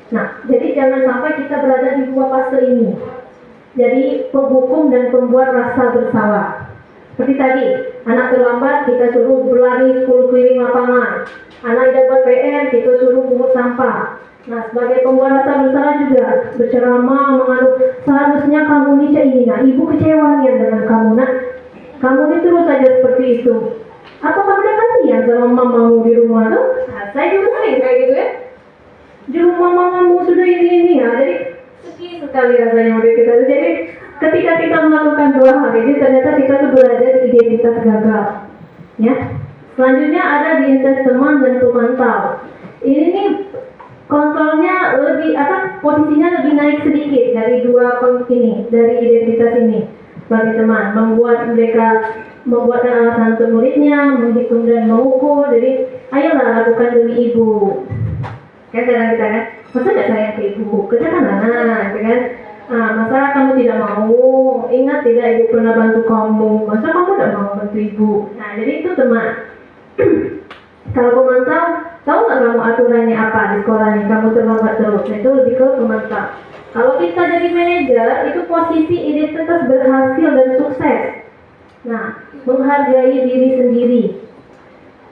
Nah, jadi jangan sampai kita berada di dua fase ini. Jadi penghukum dan pembuat rasa bersalah. Seperti tadi, anak terlambat kita suruh berlari 10 keliling lapangan. Anak tidak buat PR, kita suruh pungut sampah. Nah, sebagai pembuat rasa bersalah juga, berceramah, mengadu, seharusnya kamu ini ini, nah, ibu kecewa nih dengan kamu, nak. Kamu ini terus saja seperti itu. Apa kamu udah kasihan sama mamamu di rumah tuh? Nah, saya juga sering kayak gitu ya. Di rumah mamamu sudah ini ya, jadi sedih sekali rasanya udah kita. Jadi ketika kita melakukan dua hal ini, ternyata kita tuh berada di identitas gagal. Ya. Selanjutnya ada di identitas teman dan pemantau. Ini nih kontrolnya lebih posisinya lebih naik sedikit dari dua ini, dari identitas ini sebagai teman, membuatkan alasan untuk muridnya, menghitung dan mengukur. Jadi ayolah lakukan demi ibu. Kan kadang kita kan, masa nggak sayang ke ibu, kerjakan anak, kan? Masa kamu tidak mau, ingat tidak ibu pernah bantu kamu, masa kamu tidak mau bantu ibu. Nah, jadi itu teman. Kalau pemantau, tahu nggak kamu aturannya apa di sekolah ini? Kamu terlambat terus, nah, itu lebih ke pemantau. Kalau kita jadi manajer, itu posisi identitas berhasil dan sukses. Nah, menghargai diri sendiri.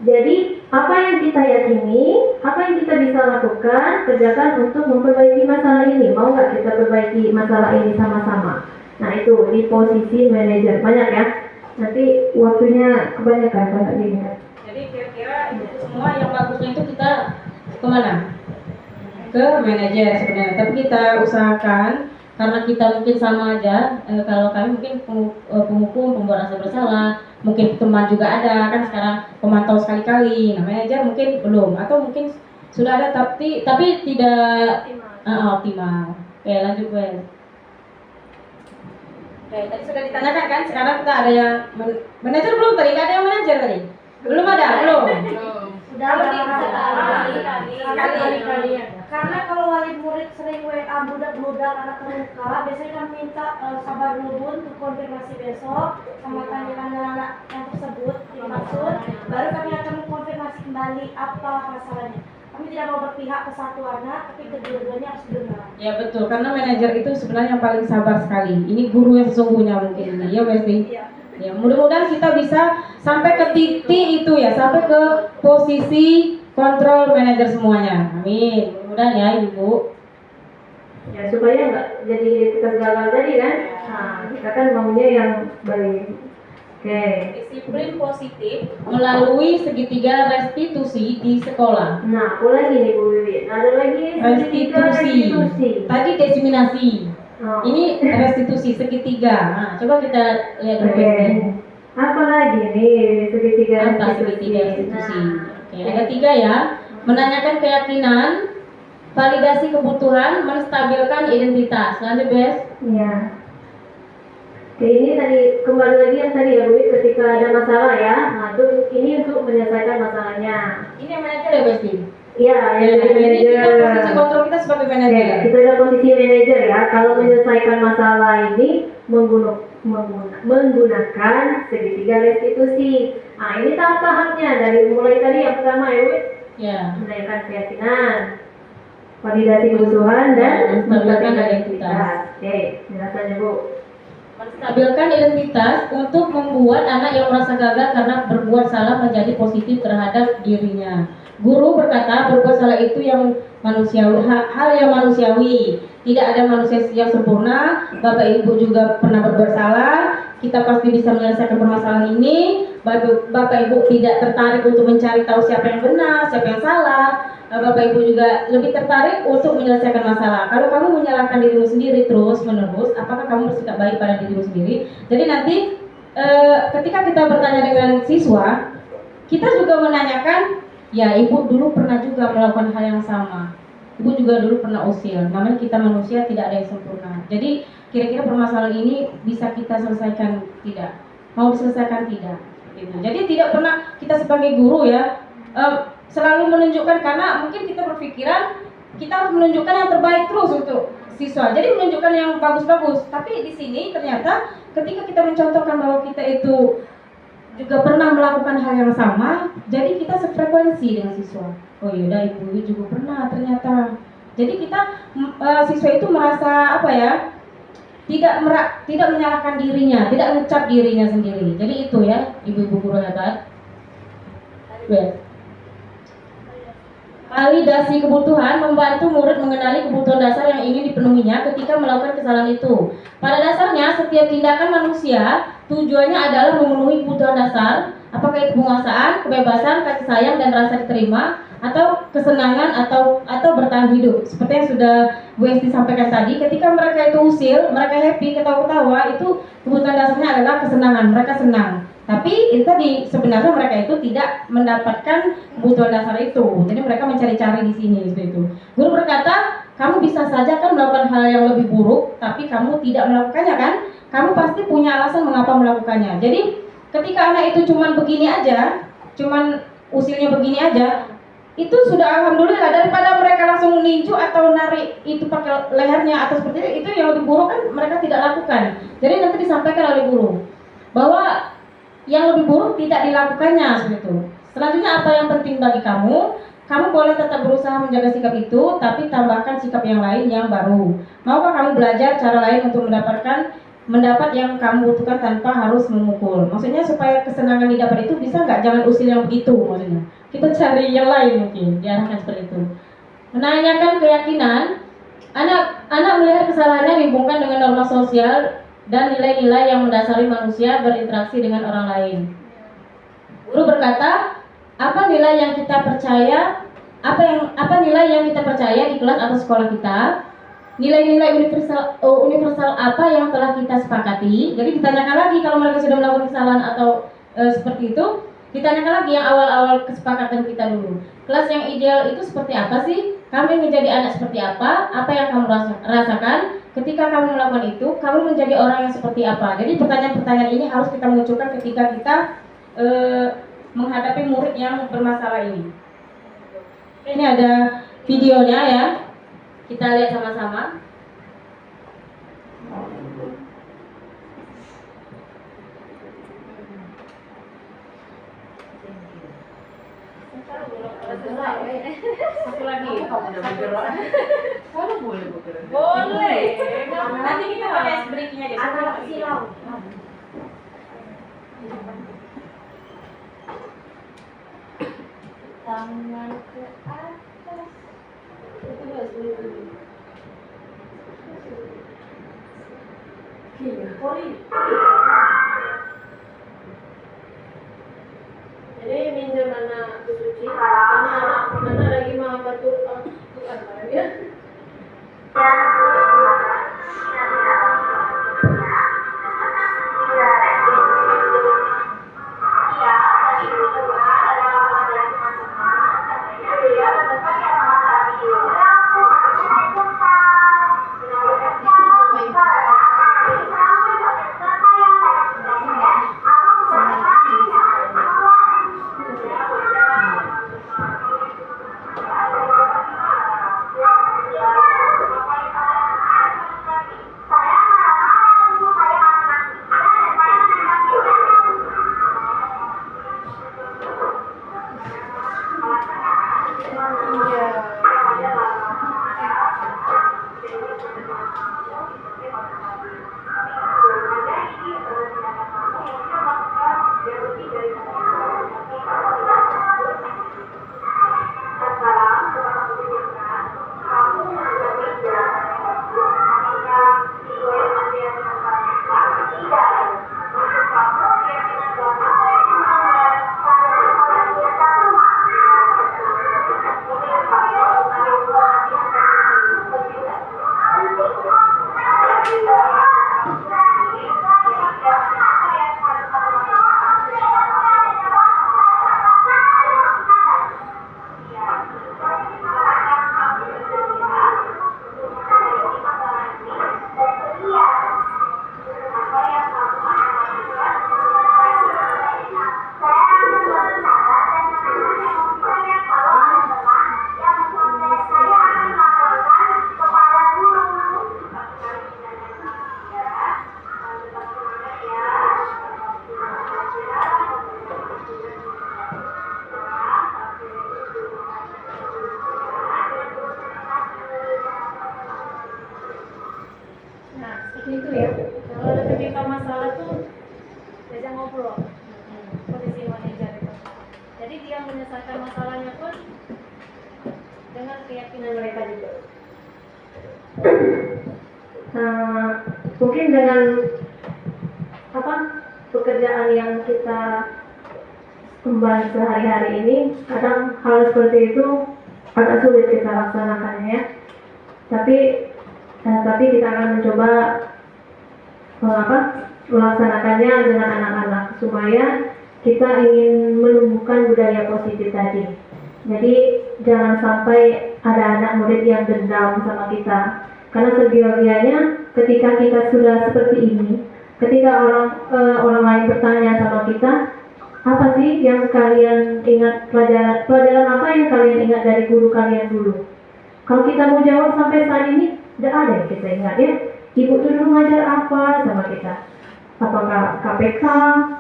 Jadi, apa yang kita yakini, apa yang kita bisa lakukan, kerjakan untuk memperbaiki masalah ini. Mau nggak kita perbaiki masalah ini sama-sama? Nah, itu di posisi manajer. Banyak ya. Nanti waktunya kebanyakan kalau gini kan. Jadi kira-kira itu semua yang bagusnya itu kita kemana? Ke manajer sebenarnya. Tapi kita usahakan, karena kita mungkin sama aja, kalau kami mungkin penghukum, pembuat rasa bersalah, mungkin teman juga ada kan sekarang pemantau sekali-kali. Nah, manajer mungkin belum, atau mungkin sudah ada tapi tidak optimal. Oke, lanjut Wes. Oke, tadi sudah ditanyakan kan, sekarang kita ada yang manajer belum tadi? Nggak ada yang manajer tadi? Belum ada, belum. Sudah Sekali. Karena kalau wali murid sering WA budak-budak anak terluka, biasanya kami minta sabar dulu untuk konfirmasi besok sama tanyakan anak yang tersebut dimaksud, baru kami akan mengkonfirmasi kembali apa masalahnya. Kami tidak mau berpihak ke satu anak, tapi kedua-duanya harus benar. Ya betul, karena manajer itu sebenarnya yang paling sabar sekali. Ini guru yang sesungguhnya mungkin ini, ya Besti. Ya, mudah-mudahan kita bisa sampai ke titik itu ya, sampai ke posisi kontrol manajer semuanya. Amin. Mudah-mudahan ya Ibu. Ya supaya nggak jadi identitas gagal tadi kan. Nah, kita kan maunya yang baik. Oke. Disiplin positif melalui segitiga restitusi di sekolah. Nah, apa lagi nih Bu Wiwi? Ada lagi segitiga restitusi. Tadi desiminasi. Oh. Ini restitusi segitiga. Nah, coba kita lihat dulu. Oke. Apa lagi nih segitiga Apa restitusi? segitiga restitusi? Nah, Oke, ada 3 ya. Menanyakan keyakinan, validasi kebutuhan, menstabilkan identitas. Lanjut, Bes. iya. Oke, ini tadi kembali lagi yang tadi ya Bu, ketika ada masalah ya. Nah, itu ini untuk menyelesaikan masalahnya. Ini yang manajer ya, Besti? Iya, yang jadi Ini kita manajer. posisi kontrol kita sebagai Oke, manajer. kita ada posisi manajer ya. Kalau menyelesaikan masalah ini menggunakan segitiga restitusi. Nah, ini tahap-tahapnya dari mulai tadi yang pertama ya, Bu. Ya. Menanyakan keyakinan, validasi kebutuhan dan Menstabilkan menstabilkan identitas. Oke, jelasannya Bu. Menstabilkan identitas untuk membuat anak yang merasa gagal karena berbuat salah menjadi positif terhadap dirinya. Guru berkata berbuat salah itu yang manusiawi, hal yang manusiawi. Tidak ada manusia yang sempurna. Bapak Ibu juga pernah berbuat salah. Kita pasti bisa menyelesaikan permasalahan ini. Bapak Ibu tidak tertarik untuk mencari tahu siapa yang benar, siapa yang salah. Bapak Ibu juga lebih tertarik untuk menyelesaikan masalah. Kalau kamu menyalahkan dirimu sendiri terus menerus, apakah kamu bersikap baik pada dirimu sendiri? Jadi nanti ketika kita bertanya dengan siswa, kita juga menanyakan, ya ibu dulu pernah juga melakukan hal yang sama. Ibu juga dulu pernah usil. Namanya kita manusia, tidak ada yang sempurna. Jadi kira-kira permasalahan ini bisa kita selesaikan tidak? Mau diselesaikan tidak? Gitu. Jadi tidak pernah kita sebagai guru ya selalu menunjukkan, karena mungkin kita berpikiran kita harus menunjukkan yang terbaik terus untuk siswa. Jadi menunjukkan yang bagus-bagus. Tapi di sini ternyata ketika kita mencontohkan bahwa kita itu juga pernah melakukan hal yang sama, jadi kita sefrekuensi dengan siswa. Oh yaudah, ibu juga pernah ternyata. Jadi kita siswa itu merasa apa ya? tidak menyalahkan dirinya, tidak ngecap dirinya sendiri. Jadi itu ya, ibu-ibu guru hebat. Validasi kebutuhan membantu murid mengenali kebutuhan dasar yang ingin dipenuhinya ketika melakukan kesalahan itu. Pada dasarnya, setiap tindakan manusia tujuannya adalah memenuhi kebutuhan dasar, apakah itu penguasaan, kebebasan, kasih sayang, dan rasa diterima, atau kesenangan atau bertahan hidup. Seperti yang sudah Bu Esti sampaikan tadi, ketika mereka itu usil, mereka happy, ketawa-ketawa, itu kebutuhan dasarnya adalah kesenangan, mereka senang. Tapi itu tadi sebenarnya mereka itu tidak mendapatkan kebutuhan dasar itu. Jadi mereka mencari-cari di sini seperti itu. Guru berkata, kamu bisa saja kan melakukan hal yang lebih buruk, tapi kamu tidak melakukannya kan? Kamu pasti punya alasan mengapa melakukannya. Jadi ketika anak itu cuman begini aja, cuman usilnya begini aja, itu sudah alhamdulillah, daripada mereka langsung ninju atau narik itu pakai lehernya atau seperti itu yang lebih buruk kan mereka tidak lakukan. Jadi nanti disampaikan oleh guru bahwa yang lebih buruk tidak dilakukannya seperti itu. Selanjutnya apa yang penting bagi kamu? Kamu boleh tetap berusaha menjaga sikap itu, tapi tambahkan sikap yang lain yang baru. Maukah kamu belajar cara lain untuk mendapat yang kamu butuhkan tanpa harus memukul? Maksudnya supaya kesenangan didapat itu bisa nggak? Jangan usil yang begitu maksudnya. Kita cari yang lain mungkin, diarahkan seperti itu. Menanyakan keyakinan, anak melihat kesalahannya dihubungkan dengan norma sosial dan nilai-nilai yang mendasari manusia berinteraksi dengan orang lain. Guru berkata, apa nilai yang kita percaya di kelas atau sekolah kita? Nilai-nilai universal apa yang telah kita sepakati? Jadi ditanyakan lagi kalau mereka sudah melakukan kesalahan atau seperti itu, ditanyakan lagi yang awal-awal kesepakatan kita dulu. Kelas yang ideal itu seperti apa sih? Kami menjadi anak seperti apa? Apa yang kamu rasakan? Ketika kamu melakukan itu, kamu menjadi orang yang seperti apa? Jadi pertanyaan-pertanyaan ini harus kita munculkan ketika kita menghadapi murid yang bermasalah ini. Ini ada videonya ya. Kita lihat sama-sama. Satu lagi. Boleh. Nanti kita pakai breaknya aja. Anak silau. Tangan ke atas. Jadi minjem anak Bu Suci, karena anak lagi mau bantu Al-Quran ya. diajak ngobrol. Posisi manajer itu. Jadi dia menyelesaikan masalahnya pun dengan keyakinan mereka juga. Mungkin dengan pekerjaan yang kita emban sehari-hari ini, kadang hal seperti itu agak sulit kita laksanakannya. Tapi kita akan mencoba melaksanakannya dengan anak-anak supaya kita ingin menumbuhkan budaya positif tadi. Jadi jangan sampai ada anak murid yang dendam sama kita. Karena sebiar-biarnya ketika kita sudah seperti ini, ketika orang lain bertanya sama kita, apa sih yang kalian ingat, pelajaran apa yang kalian ingat dari guru kalian dulu? Kalau kita mau jawab sampai saat ini, tidak ada yang kita ingat ya. Ibu dulu ngajar apa sama kita? Apakah KPK,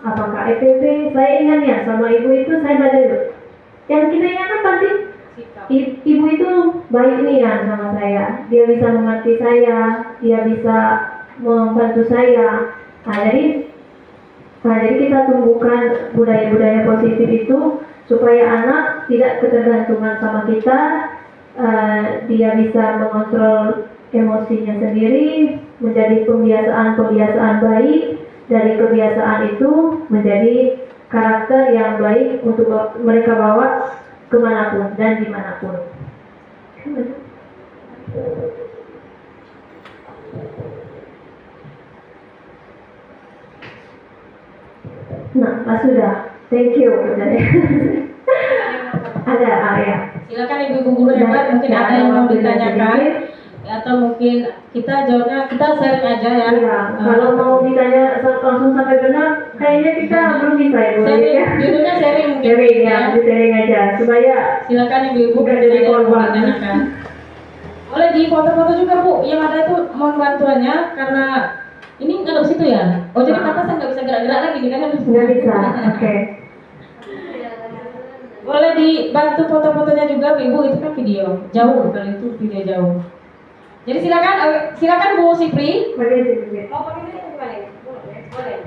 apakah EPP? Saya ingat ya, sama ibu itu saya belajar dulu. Yang kita ingat apa sih? Ibu itu baik nih ya sama saya. Dia bisa mengerti saya, dia bisa membantu saya. Nah, jadi kita tumbuhkan budaya-budaya positif itu supaya anak tidak ketergantungan sama kita. Dia bisa mengontrol emosinya sendiri, menjadi kebiasaan baik. Dari kebiasaan itu menjadi karakter yang baik untuk mereka bawa kemanapun dan dimanapun. Nah, sudah. Thank you. Ada ya. Silakan ibu guru hebat, mungkin ada yang mau ditanyakan atau mungkin kita jawabnya, kita sharing aja ya. Kalau mau ditanya langsung sampai benar, kayaknya kita belum bisa ya. Judulnya sharing mungkin. Sharing aja supaya silakan ibu-ibu bukan jadi korban. ditanyakan. Boleh di foto-foto juga Bu, yang ada itu mohon bantuannya karena ini nggak ada situ ya. Oh jadi pantasan nggak bisa gerak-gerak lagi nih kan? Nggak bisa. Oke. Boleh dibantu foto-fotonya juga Bu, ibu, itu kan video jauh, kalau itu video jauh. Jadi silakan Bu Sipri. Mau pakai ini gimana ya? Boleh.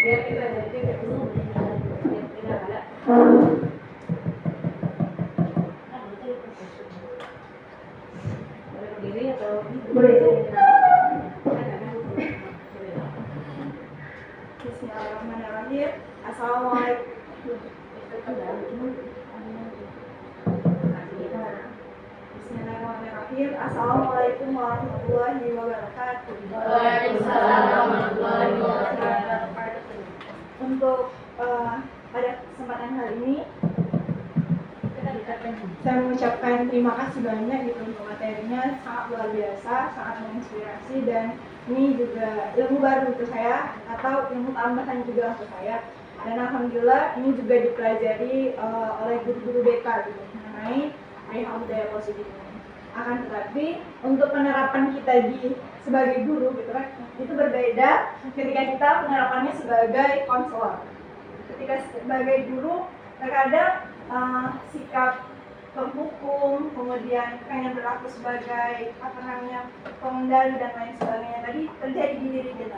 Biar kita jadi tidak ada. Boleh berdiri atau Boleh. Bismillahirrahmanirrahim. Assalamualaikum. Bismillahirrahmanirrahim. Assalamualaikum warahmatullahi wabarakatuh. Waalaikumsalam warahmatullahi wabarakatuh. Untuk pada kesempatan kali ini saya mengucapkan terima kasih banyak gitu untuk materinya, sangat luar biasa, sangat menginspirasi, dan ini juga ilmu baru untuk saya atau ilmu tambahan juga untuk saya. Dan alhamdulillah ini juga dipelajari oleh guru-guru BK gitu mengenai perihal budaya positif ini. Akan tetapi untuk penerapan kita sebagai guru gitu kan, itu berbeda ketika kita penerapannya sebagai konselor. Ketika sebagai guru terkadang sikap penghukum, kemudian pengen berlaku sebagai pengendali dan lain sebagainya tadi terjadi di diri kita.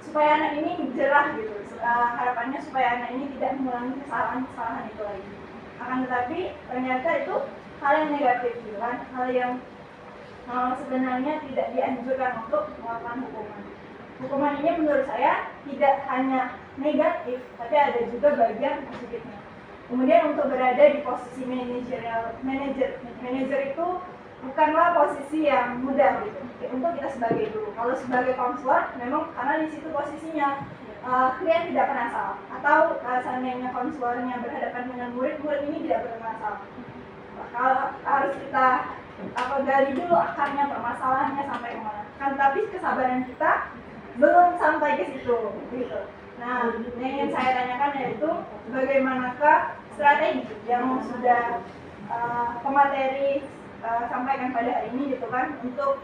Supaya anak ini jerah gitu, harapannya supaya anak ini tidak mengulangi kesalahan-kesalahan itu lagi. Akan tetapi ternyata itu hal yang negatif gitu kan, hal yang sebenarnya tidak dianjurkan untuk melakukan hukuman. Hukuman ini menurut saya tidak hanya negatif, tapi ada juga bagian positifnya. Kemudian untuk berada di posisi manajer itu bukanlah posisi yang mudah gitu untuk kita sebagai guru. Kalau sebagai konselor memang karena di situ posisinya klien tidak pernah salah, atau seandainya konselornya berhadapan dengan murid ini tidak bermasalah. Kalau harus kita gali dulu akarnya permasalahannya sampai kemana. Kan tapi kesabaran kita belum sampai ke situ gitu. Nah, yang ingin saya tanyakan yaitu bagaimanakah strategi yang sudah pemateri sampaikan pada hari ini gitu kan untuk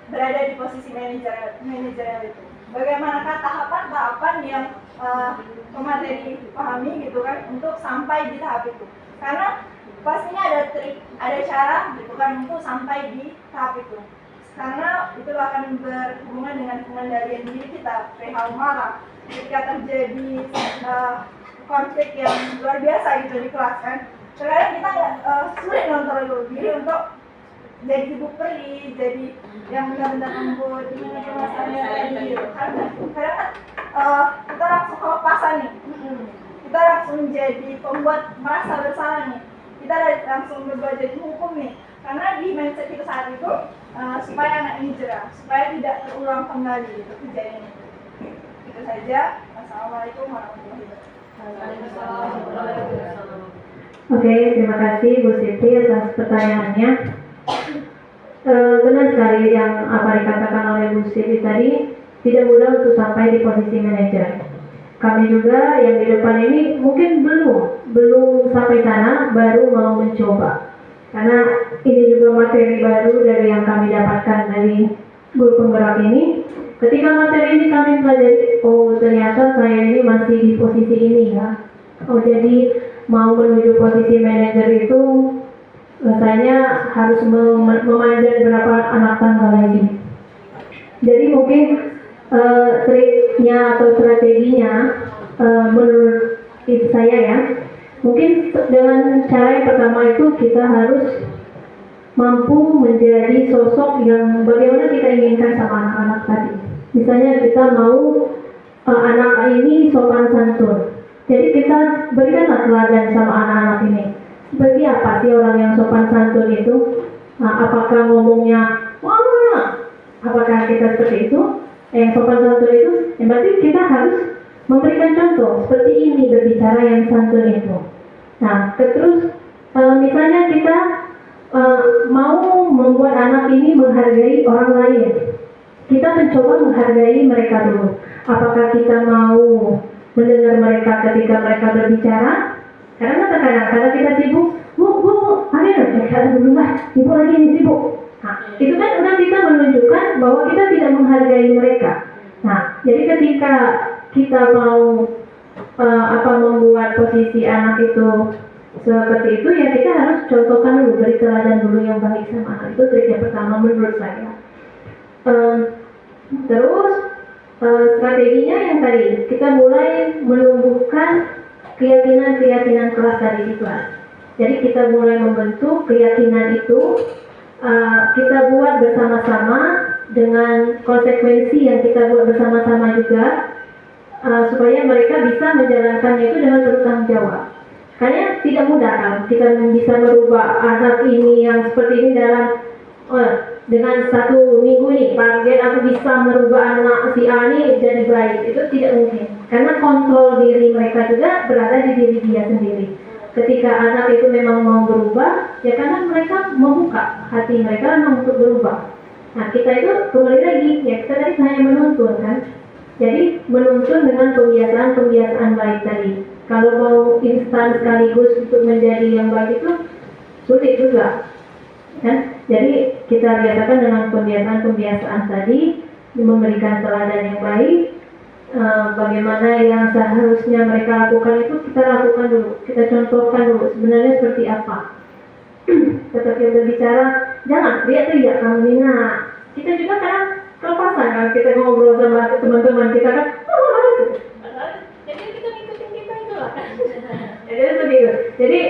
berada di posisi manajerial itu. Bagaimanakah tahapan-tahapan yang pemateri pahami gitu kan untuk sampai di tahap itu. Karena pastinya ada trik, ada cara gitu kan untuk sampai di tahap itu. karena itu akan berhubungan dengan pengendalian diri kita perihal marah. Ketika terjadi konflik yang luar biasa gitu di kelas kan, terkadang kita sulit mengontrol diri untuk jadi ibu peri, jadi yang benar-benar lembut, gimana masalahnya tadi gitu. Karena kadang kan kita langsung kelepasan nih, kita langsung jadi pembuat merasa bersalah nih, kita langsung berbuat jadi hukum nih. Karena di mindset kita saat itu supaya anak ini jerah, supaya tidak terulang kembali gitu kejadian itu. Itu saja. Assalamualaikum warahmatullahi wabarakatuh. Oke, terima kasih Bu Siti atas pertanyaannya. Benar sekali yang apa dikatakan oleh Bu Siti tadi, tidak mudah untuk sampai di posisi manajer. Kami juga yang di depan ini mungkin belum sampai sana, baru mau mencoba. Karena ini juga materi baru dari yang kami dapatkan dari guru penggerak ini. Ketika materi ini kami pelajari, oh ternyata saya ini masih di posisi ini ya. Oh jadi mau menuju posisi manajer itu rasanya harus memanjat berapa anak tangga lagi. Jadi mungkin triknya atau strateginya menurut saya ya, mungkin dengan cara yang pertama itu kita harus mampu menjadi sosok yang bagaimana kita inginkan sama anak-anak tadi. Misalnya kita mau anak ini sopan santun, jadi kita berikanlah teladan sama anak-anak ini. Seperti apa sih orang yang sopan santun itu? Apakah ngomongnya wah? Apakah kita seperti itu? Yang sopan santun itu, berarti kita harus memberikan contoh seperti ini berbicara yang santun itu. Nah, terus misalnya kita mau membuat anak ini menghargai orang lain, kita mencoba menghargai mereka dulu. Apakah kita mau mendengar mereka ketika mereka berbicara? Karena kadang-kadang kita sibuk, bu, ada dulu lah, ibu lagi ini sibuk. Nah, itu kan udah kita menunjukkan bahwa kita tidak menghargai mereka. Nah, jadi ketika kita mau membuat posisi anak itu seperti itu, ya kita harus contohkan dulu, beri teladan dulu yang baik sama anak. Itu trik yang pertama menurut saya. Terus strateginya yang tadi, kita mulai menumbuhkan keyakinan kelas tadi di kelas. Jadi kita mulai membentuk keyakinan itu, kita buat bersama-sama dengan konsekuensi yang kita buat bersama-sama juga, supaya mereka bisa menjalankannya itu dengan bertanggung jawab. Karena tidak mudah kan kita bisa merubah anak ini yang seperti ini dengan 1 minggu ini target aku bisa merubah anak si A ini jadi baik, itu tidak mungkin. Karena kontrol diri mereka juga berada di diri dia sendiri. Ketika anak itu memang mau berubah, ya karena mereka membuka hati mereka memang untuk berubah. Nah kita itu kembali lagi, ya kita tadi hanya menuntun kan. Jadi menuntun dengan kebiasaan baik tadi. Kalau mau instan sekaligus untuk menjadi yang baik itu sulit juga. Kan? Jadi kita biasakan dengan kebiasaan tadi, memberikan teladan yang baik. Bagaimana yang seharusnya mereka lakukan itu kita lakukan dulu, kita contohkan dulu sebenarnya seperti apa. Tetap kita berbicara, jangan teriak kamu Nina. Kita juga kadang kelepasan kan, kita ngobrol sama teman-teman kita kan, jadi kita ngikutin kita itu lah. Jadi seperti itu. Jadi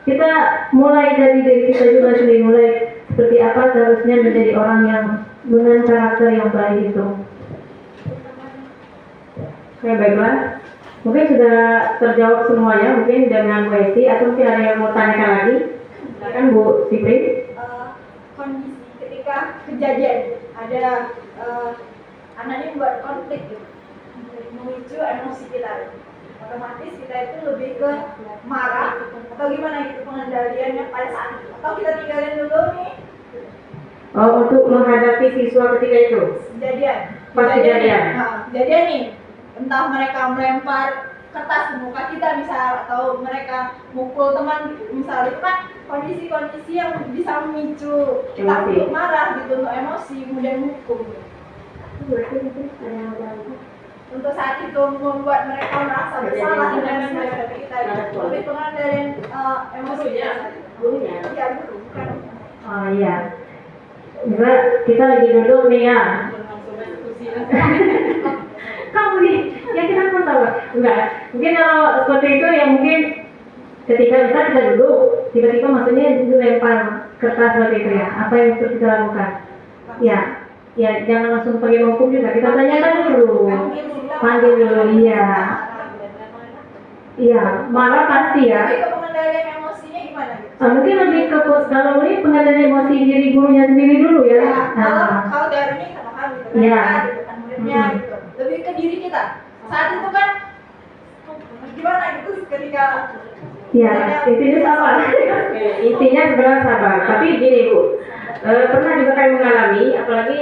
kita mulai dari diri kita juga sendiri, mulai seperti apa seharusnya menjadi orang yang dengan karakter yang baik itu. Oke, baiklah. Mungkin sudah terjawab semuanya, mungkin dengan Bu Esti, atau mungkin ada yang mau tanyakan lagi? Silakan Bu Sipri. Kondisi ketika kejadian ada anak ini buat konflik gitu, memicu emosi kita, otomatis kita itu lebih ke marah atau gimana gitu pengendaliannya pada saat itu, atau kita tinggalin dulu nih. Oh, untuk menghadapi siswa ketika itu? Kejadian. Nah, kejadian nih, entah mereka melempar kertas ke muka kita misal, atau mereka mukul teman misal, itu kan kondisi-kondisi yang bisa memicu kita untuk marah gitu, untuk emosi, kemudian mukul. Untuk saat itu membuat mereka merasa bersalah dengan kita itu lebih pengendalian emosi kita. Iya, bukan. Oh iya. Misal kita lagi duduk nih ya. Kamu nih, ya kita pun tahu. Enggak, mungkin kalau seperti itu ya mungkin ketika kita duduk, tiba-tiba maksudnya lempar kertas seperti itu ya. Apa yang harus kita lakukan? Ya jangan langsung pakai hukum juga. Kita tanyakan dulu, panggil dulu, iya. Iya, marah pasti ya. Tapi pengendalian emosinya gimana gitu? Mungkin lebih ke kalau ini pengendalian emosi diri gurunya sendiri dulu ya. Kalau teorinya kita paham gitu kan, Iya. gitu kan muridnya gitu. Lebih ke diri kita. Saat itu kan gimana gitu ketika Ya, intinya sabar. Intinya sebenarnya sabar. Tapi gini Bu, pernah juga kami mengalami, apalagi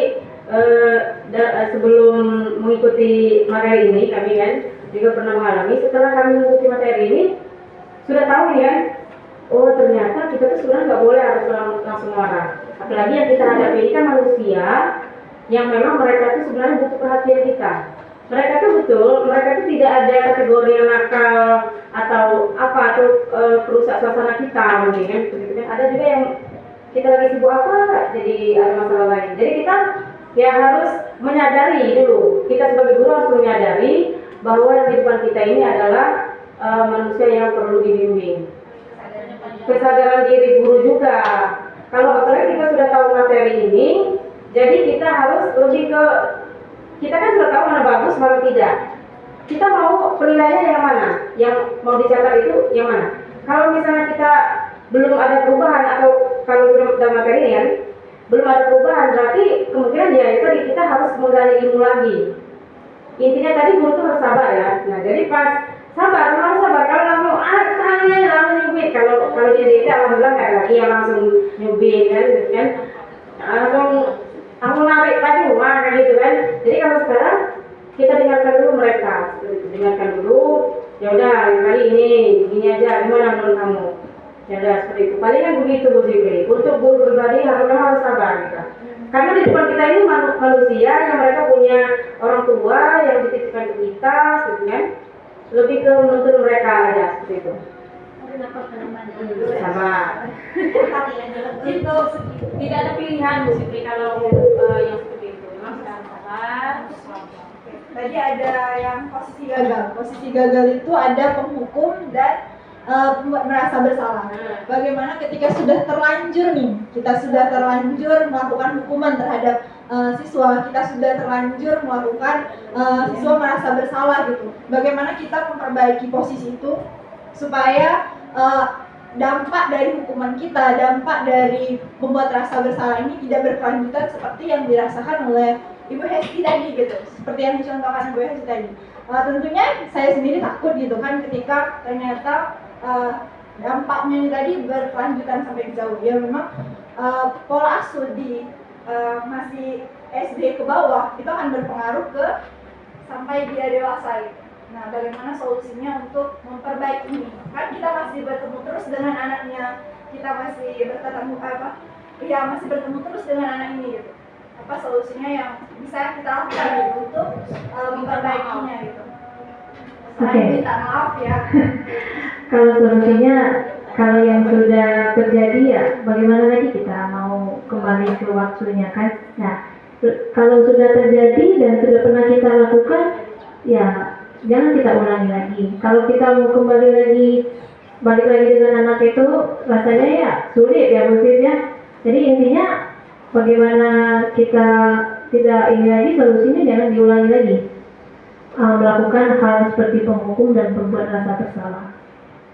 sebelum mengikuti materi ini, kami kan juga pernah mengalami. Setelah kami mengikuti materi ini, sudah tahu nih kan, oh ternyata kita tuh sebenarnya nggak boleh harus langsung marah. Apalagi yang kita hadapi ini kan manusia, yang memang mereka tuh sebenarnya butuh perhatian kita. Mereka tuh betul, mereka tuh tidak ada kategori yang nakal atau apa atau perusak suasana kita mungkin kan. Ada juga yang kita lagi sibuk apa, jadi ada masalah lain. Jadi kita ya harus menyadari dulu. Kita sebagai guru harus menyadari bahwa yang di depan kita ini adalah manusia yang perlu dibimbing. Kesadaran diri guru juga. Kalau apalagi kita sudah tahu materi ini, jadi kita harus lebih ke kita kan sudah tahu mana bagus, mana tidak. Kita mau penilaiannya yang mana? Yang mau dicatat itu yang mana? Kalau misalnya kita belum ada perubahan atau kalau sudah dalam materi ini kan belum ada perubahan, berarti kemungkinan ya itu kita harus menggali ilmu lagi. Intinya tadi guru itu harus sabar ya. Nah jadi pas sabar, harus sabar. Kalau langsung langsung nyubit. Kalau jadi itu alhamdulillah nggak lagi yang langsung nyubit kan, langsung narik baju kayak gitu kan. Jadi kalau sekarang kita dengarkan dulu mereka, dengarkan dulu. Ya udah kali ini aja, gimana menurut kamu? Ya udah seperti itu. Palingan begitu Bu Zikri. Untuk guru pribadi harus sabar gitu. Karena di depan kita ini manusia yang mereka punya orang tua yang dititipkan ke kita, gitu kan? Lebih ke menuntut mereka aja seperti itu. Sabar. Itu tidak ada pilihan Bu Siti kalau yang seperti itu. Memang kita harus sabar. tadi ada yang posisi gagal. Posisi gagal itu ada penghukum dan merasa bersalah. Bagaimana ketika sudah terlanjur nih, kita sudah terlanjur melakukan hukuman terhadap siswa, kita sudah terlanjur melakukan siswa merasa bersalah gitu. Bagaimana kita memperbaiki posisi itu supaya dampak dari hukuman kita, dampak dari membuat rasa bersalah ini tidak berkelanjutan seperti yang dirasakan oleh Ibu Hesti tadi gitu, seperti yang dicontohkan Ibu Hesti tadi. Tentunya saya sendiri takut gitu kan ketika ternyata dampaknya ini tadi berkelanjutan sampai jauh. Ya memang pola asuh di masih SD ke bawah itu akan berpengaruh ke sampai dia dewasa gitu. Nah, bagaimana solusinya untuk memperbaiki ini? Kan kita masih bertemu terus dengan anaknya, kita masih masih bertemu terus dengan anak ini gitu. Apa solusinya yang bisa kita lakukan gitu untuk memperbaikinya gitu? Selain minta maaf ya. Kalau solusinya, kalau yang sudah terjadi ya bagaimana lagi kita mau kembali ke waktunya kan? Nah, kalau sudah terjadi dan sudah pernah kita lakukan, ya jangan kita ulangi lagi. Kalau kita mau kembali lagi, balik lagi dengan anak itu, rasanya ya sulit ya ya. Jadi intinya bagaimana kita tidak ini lagi, solusinya jangan diulangi lagi. Melakukan hal seperti penghukum dan berbuat rasa bersalah.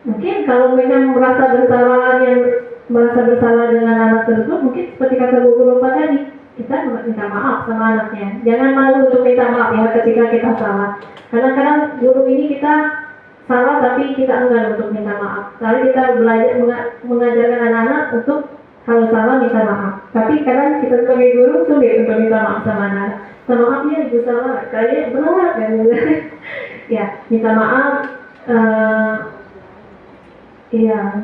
Mungkin kalau memang merasa bersalah dengan anak tersebut, mungkin seperti kata Bu Guru tadi, kita minta maaf sama anaknya. Jangan malu untuk minta maaf ya ketika kita salah. Kadang-kadang guru ini kita salah tapi kita enggan untuk minta maaf. Lalu kita belajar mengajarkan anak-anak untuk kalau salah minta maaf. Tapi kadang kita sebagai guru sulit untuk minta maaf sama anak. Minta maaf ya ibu salah, kayaknya berat kan? Ya minta maaf. Iya.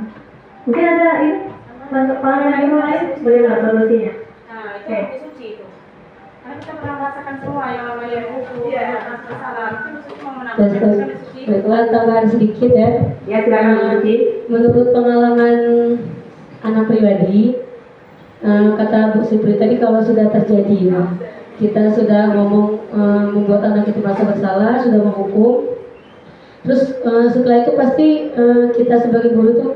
Mungkin ada ini tanggapan yang lain, bagaimana solusinya? Nah, itu lebih suci itu. Karena kita pernah merasakan semua yang namanya hukum, bersalah. Mungkin suci mau menambahkan suci. Baiklah, tambahan sedikit ya. Ya silakan Bu Suci. Menurut pengalaman anak pribadi, kata Bu Sipri tadi kalau sudah terjadi ya, kita sudah ngomong membuat anak itu merasa bersalah, sudah menghukum, terus setelah itu pasti kita sebagai guru tuh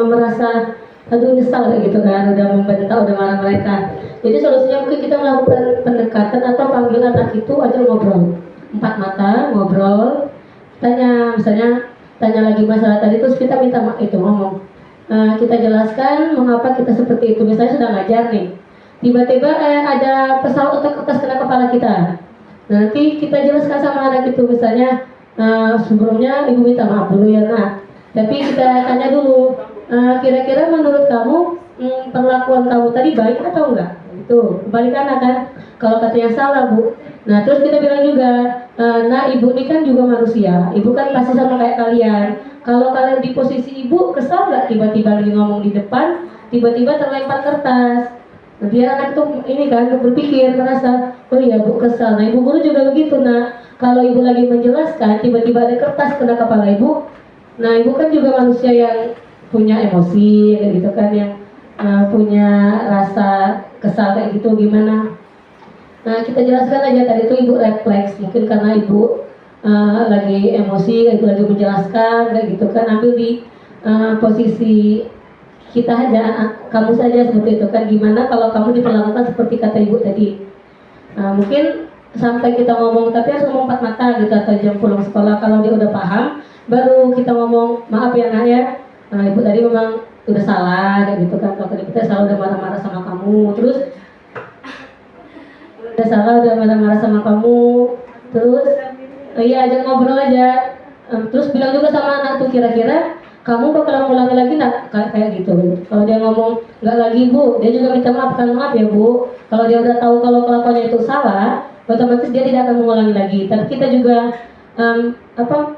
merasa aduh nyesal kayak gitu kan, udah membentak, udah marah mereka. Jadi solusinya mungkin kita melakukan pendekatan atau panggil anak itu aja ngobrol, empat mata ngobrol, misalnya tanya lagi masalah tadi, terus kita minta itu ngomong, kita jelaskan mengapa kita seperti itu. Misalnya sedang ngajar nih, tiba-tiba ada pesawat atau kertas kena kepala kita. Nanti kita jelaskan sama anak itu, misalnya sebelumnya ibu minta maaf dulu ya nak, tapi kita tanya dulu, kira-kira menurut kamu perlakuan kamu tadi baik atau enggak? Itu kembali ke anak kan. Kalau katanya salah bu, nah terus kita bilang juga, nah ibu ini kan juga manusia, ibu kan pasti sama kayak kalian. Kalau kalian di posisi ibu, kesal nggak tiba-tiba lagi ngomong di depan, tiba-tiba terlempar kertas? Nah, biar anak itu ini kan berpikir, merasa, oh iya bu kesal. Nah ibu guru juga begitu nak. Kalau ibu lagi menjelaskan, tiba-tiba ada kertas kena kepala ibu, nah ibu kan juga manusia yang punya emosi kayak gitu kan, yang punya rasa kesal kayak gitu gimana. Nah kita jelaskan aja tadi itu ibu refleks, mungkin karena ibu lagi emosi kayak gitu, lagi menjelaskan kayak gitu kan, ambil di posisi kita aja, kamu saja seperti itu kan, gimana kalau kamu diperlakukan seperti kata ibu tadi. Mungkin sampai kita ngomong, tapi harus ngomong empat mata gitu, atau jam pulang sekolah kalau dia udah paham, baru kita ngomong maaf ya nak ya, ibu tadi memang udah salah kayak gitu kan, kalau tadi kita selalu udah marah-marah sama kamu, terus udah salah udah marah-marah sama kamu, terus iya ajak ngobrol aja, terus bilang juga sama anak tuh, kira-kira kamu bakalan ulangi lagi nak kayak gitu. Kalau dia ngomong nggak lagi bu, dia juga minta maaf, kan maaf ya bu. Kalau dia udah tahu kalau kelakuannya itu salah, otomatis dia tidak akan mengulangi lagi. Tapi kita juga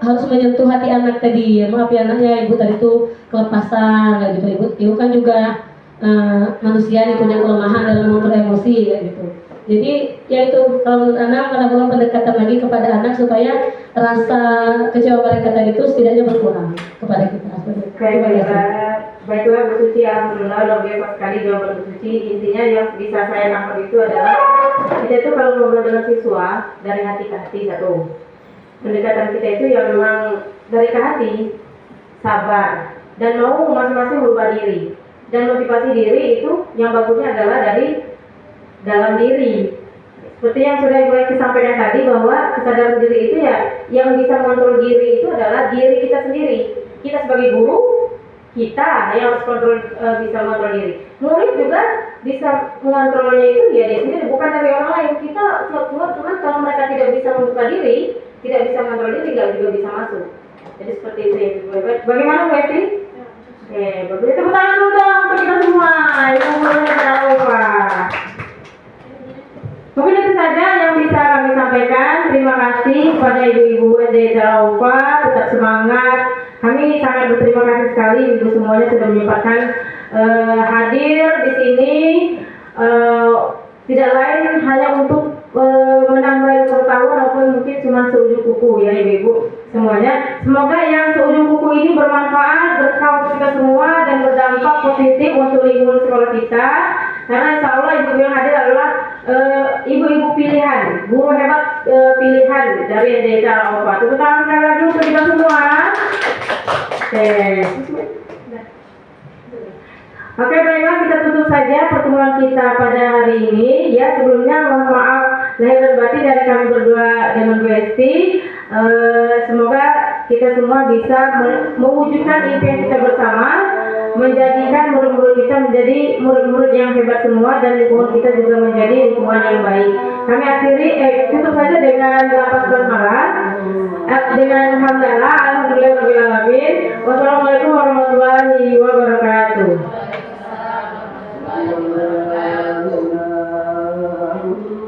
harus menyentuh hati anak tadi, ya, maaf ya anaknya ibu tadi tuh kelepasan kayak gitu. Ibu kan juga manusia yang punya kelemahan dalam mengatur emosi kayak gitu. Jadi ya itu, kalau menurut anak melakukan pendekatan lagi kepada anak supaya rasa kecewa mereka tadi itu setidaknya berkurang kepada kita. Baiklah Bu Suci, alhamdulillah luar biasa sekali jawaban Bu Suci. Intinya yang bisa saya tangkap itu adalah kita itu kalau ngobrol dengan siswa dari hati ke hati, satu. Pendekatan kita itu yang memang dari ke hati, sabar, dan mau masing-masing merubah diri. Dan motivasi diri itu yang bagusnya adalah dari dalam diri. Seperti yang sudah Ibu Eki sampaikan tadi, bahwa kesadaran diri itu ya, yang bisa mengontrol diri itu adalah diri kita sendiri. Kita sebagai guru, kita yang harus bisa mengontrol diri. Murid juga bisa mengontrolnya itu ya dia sendiri, bukan dari orang lain. Kita cuman kalau mereka tidak bisa membuka diri, tidak bisa mengontrol diri, tidak juga bisa masuk. Jadi seperti itu ya Ibu. Bagaimana Bu Eki? Bagus. Tepuk tangan dulu dong untuk kita semua. Ibu gurunya jangan lupa. Mungkin itu saja yang bisa kami sampaikan. Terima kasih kepada ibu-ibu SD Jalaupa, tetap semangat. Kami sangat berterima kasih sekali ibu semuanya sudah menyempatkan hadir di sini. Tidak lain hanya untuk menambah pengetahuan ataupun mungkin cuma seujung kuku ya ibu-ibu semuanya. Semoga yang seujung kuku ini bermanfaat, berkah untuk kita semua dan berdampak positif untuk lingkungan sekolah kita. Karena insya Allah ibu-ibu yang hadir adalah ibu-ibu pilihan, guru hebat pilihan dari SD Jalaupa. Tepuk tangan sekali lagi untuk kita semua. Oke, baiklah kita tutup saja pertemuan kita pada hari ini. Ya, sebelumnya mohon maaf lahir dan batin dari kami berdua dengan Bu Esti. Semoga kita semua bisa mewujudkan impian kita bersama, menjadikan murid-murid kita menjadi murid-murid yang hebat semua, dan lingkungan kita juga menjadi lingkungan yang baik. Kami akhiri tutup saja dengan 18 malam dengan hamdalah alhamdulillahirabbil alamin. Wassalamualaikum warahmatullahi wabarakatuh. Waalaikumsalam warahmatullahi wabarakatuh.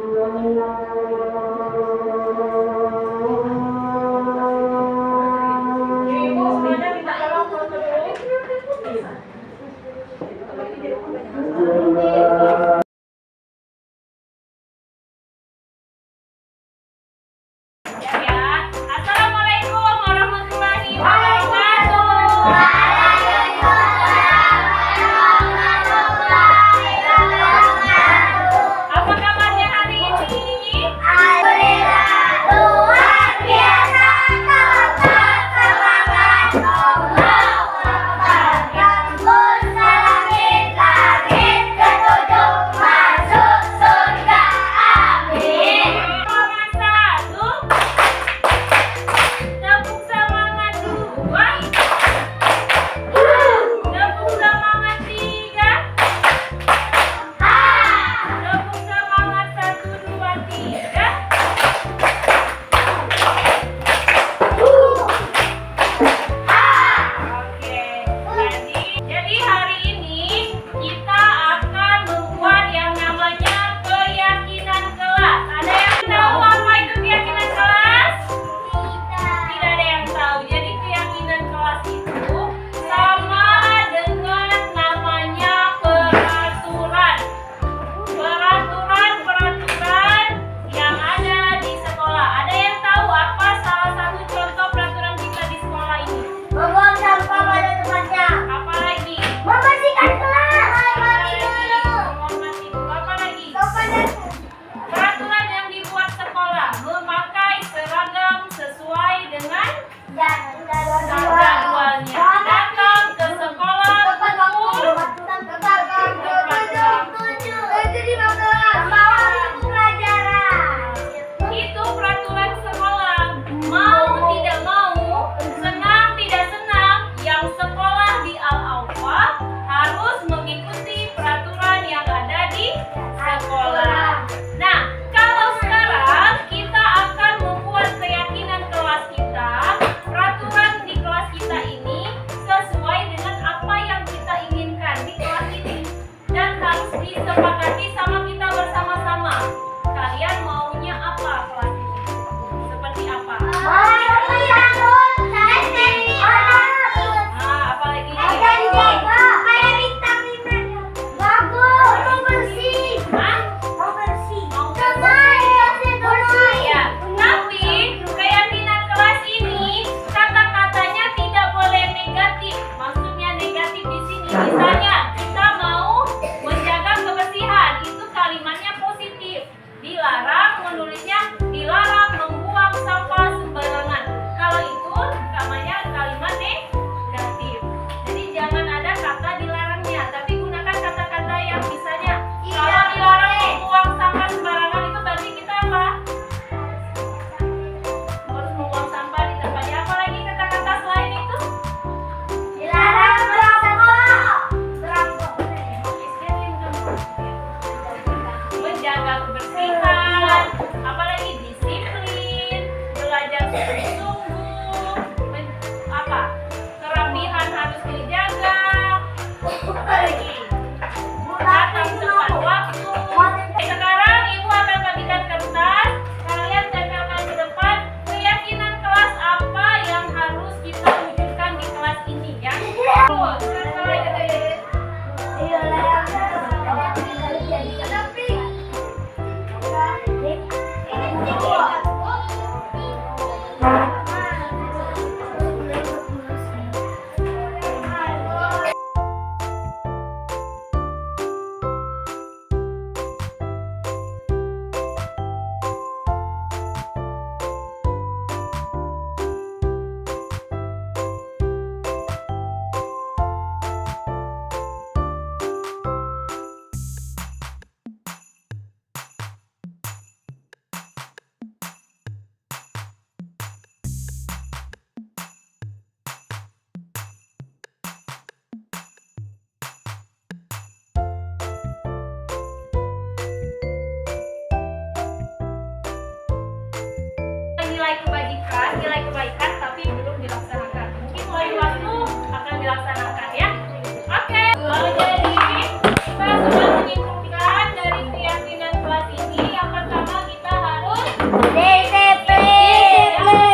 Disiplin.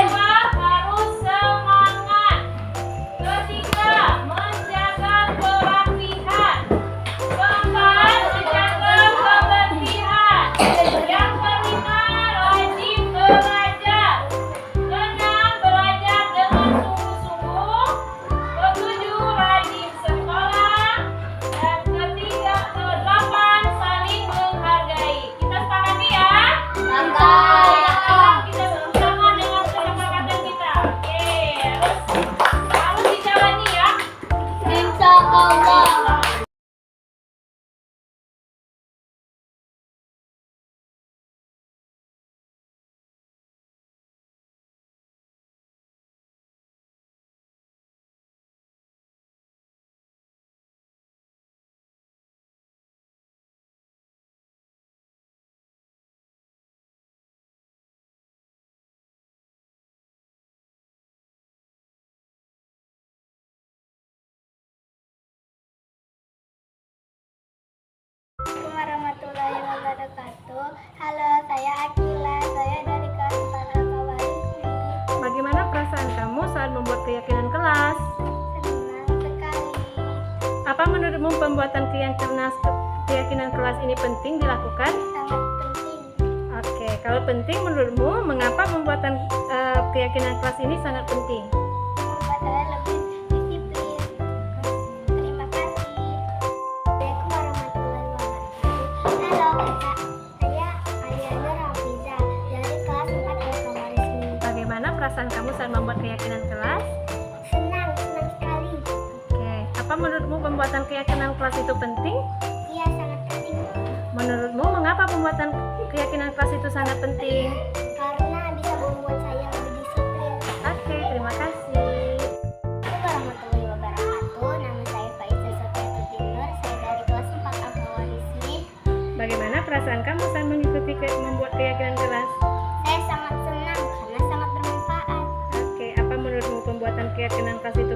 Harus semangat. Ketiga, menjaga kerapihan. Keempat, menjaga kebersihan. Yang kelima, rajin belajar. Keenam, belajar dengan sungguh-sungguh. Ketujuh, rajin sekolah. Dan kedelapan, saling menghargai. Kita sepakati ya. Sekarang kita bersama dengan kesepakatan kita. Oke, harus dijalani ya. Insya Allah. Assalamualaikum warahmatullahi wabarakatuh. Halo, saya Akila. Saya dari kelas 4 Al-Kawarizmi. Bagaimana perasaan kamu saat membuat keyakinan kelas? Senang sekali. Apa menurutmu pembuatan keyakinan kelas ini penting dilakukan? Sangat penting. Oke, kalau penting menurutmu, mengapa pembuatan keyakinan kelas ini sangat penting? Membuat saya lebih disiplin. Terima kasih. Assalamualaikum warahmatullahi wabarakatuh. Halo, saya Aliana Rafiza dari kelas 4 Al-Kawarizmi. Bagaimana perasaan kamu saat membuat keyakinan kelas? Senang sekali. Oke, apa menurutmu pembuatan keyakinan kelas itu penting? Iya, sangat penting. Menurutmu, mengapa pembuatan keyakinan kelas itu sangat penting? Karena bisa membuat saya lebih disiplin. Oke, terima kasih. Assalamualaikum warahmatullahi wabarakatuh. Nama saya Faiza Sofiatuddin Nur. Saya dari kelas 4 Al-Kawarizmi. Bagaimana perasaan kamu saat mengikuti membuat keyakinan kelas? Saya sangat senang karena sangat bermanfaat. Oke, apa menurutmu pembuatan keyakinan kelas itu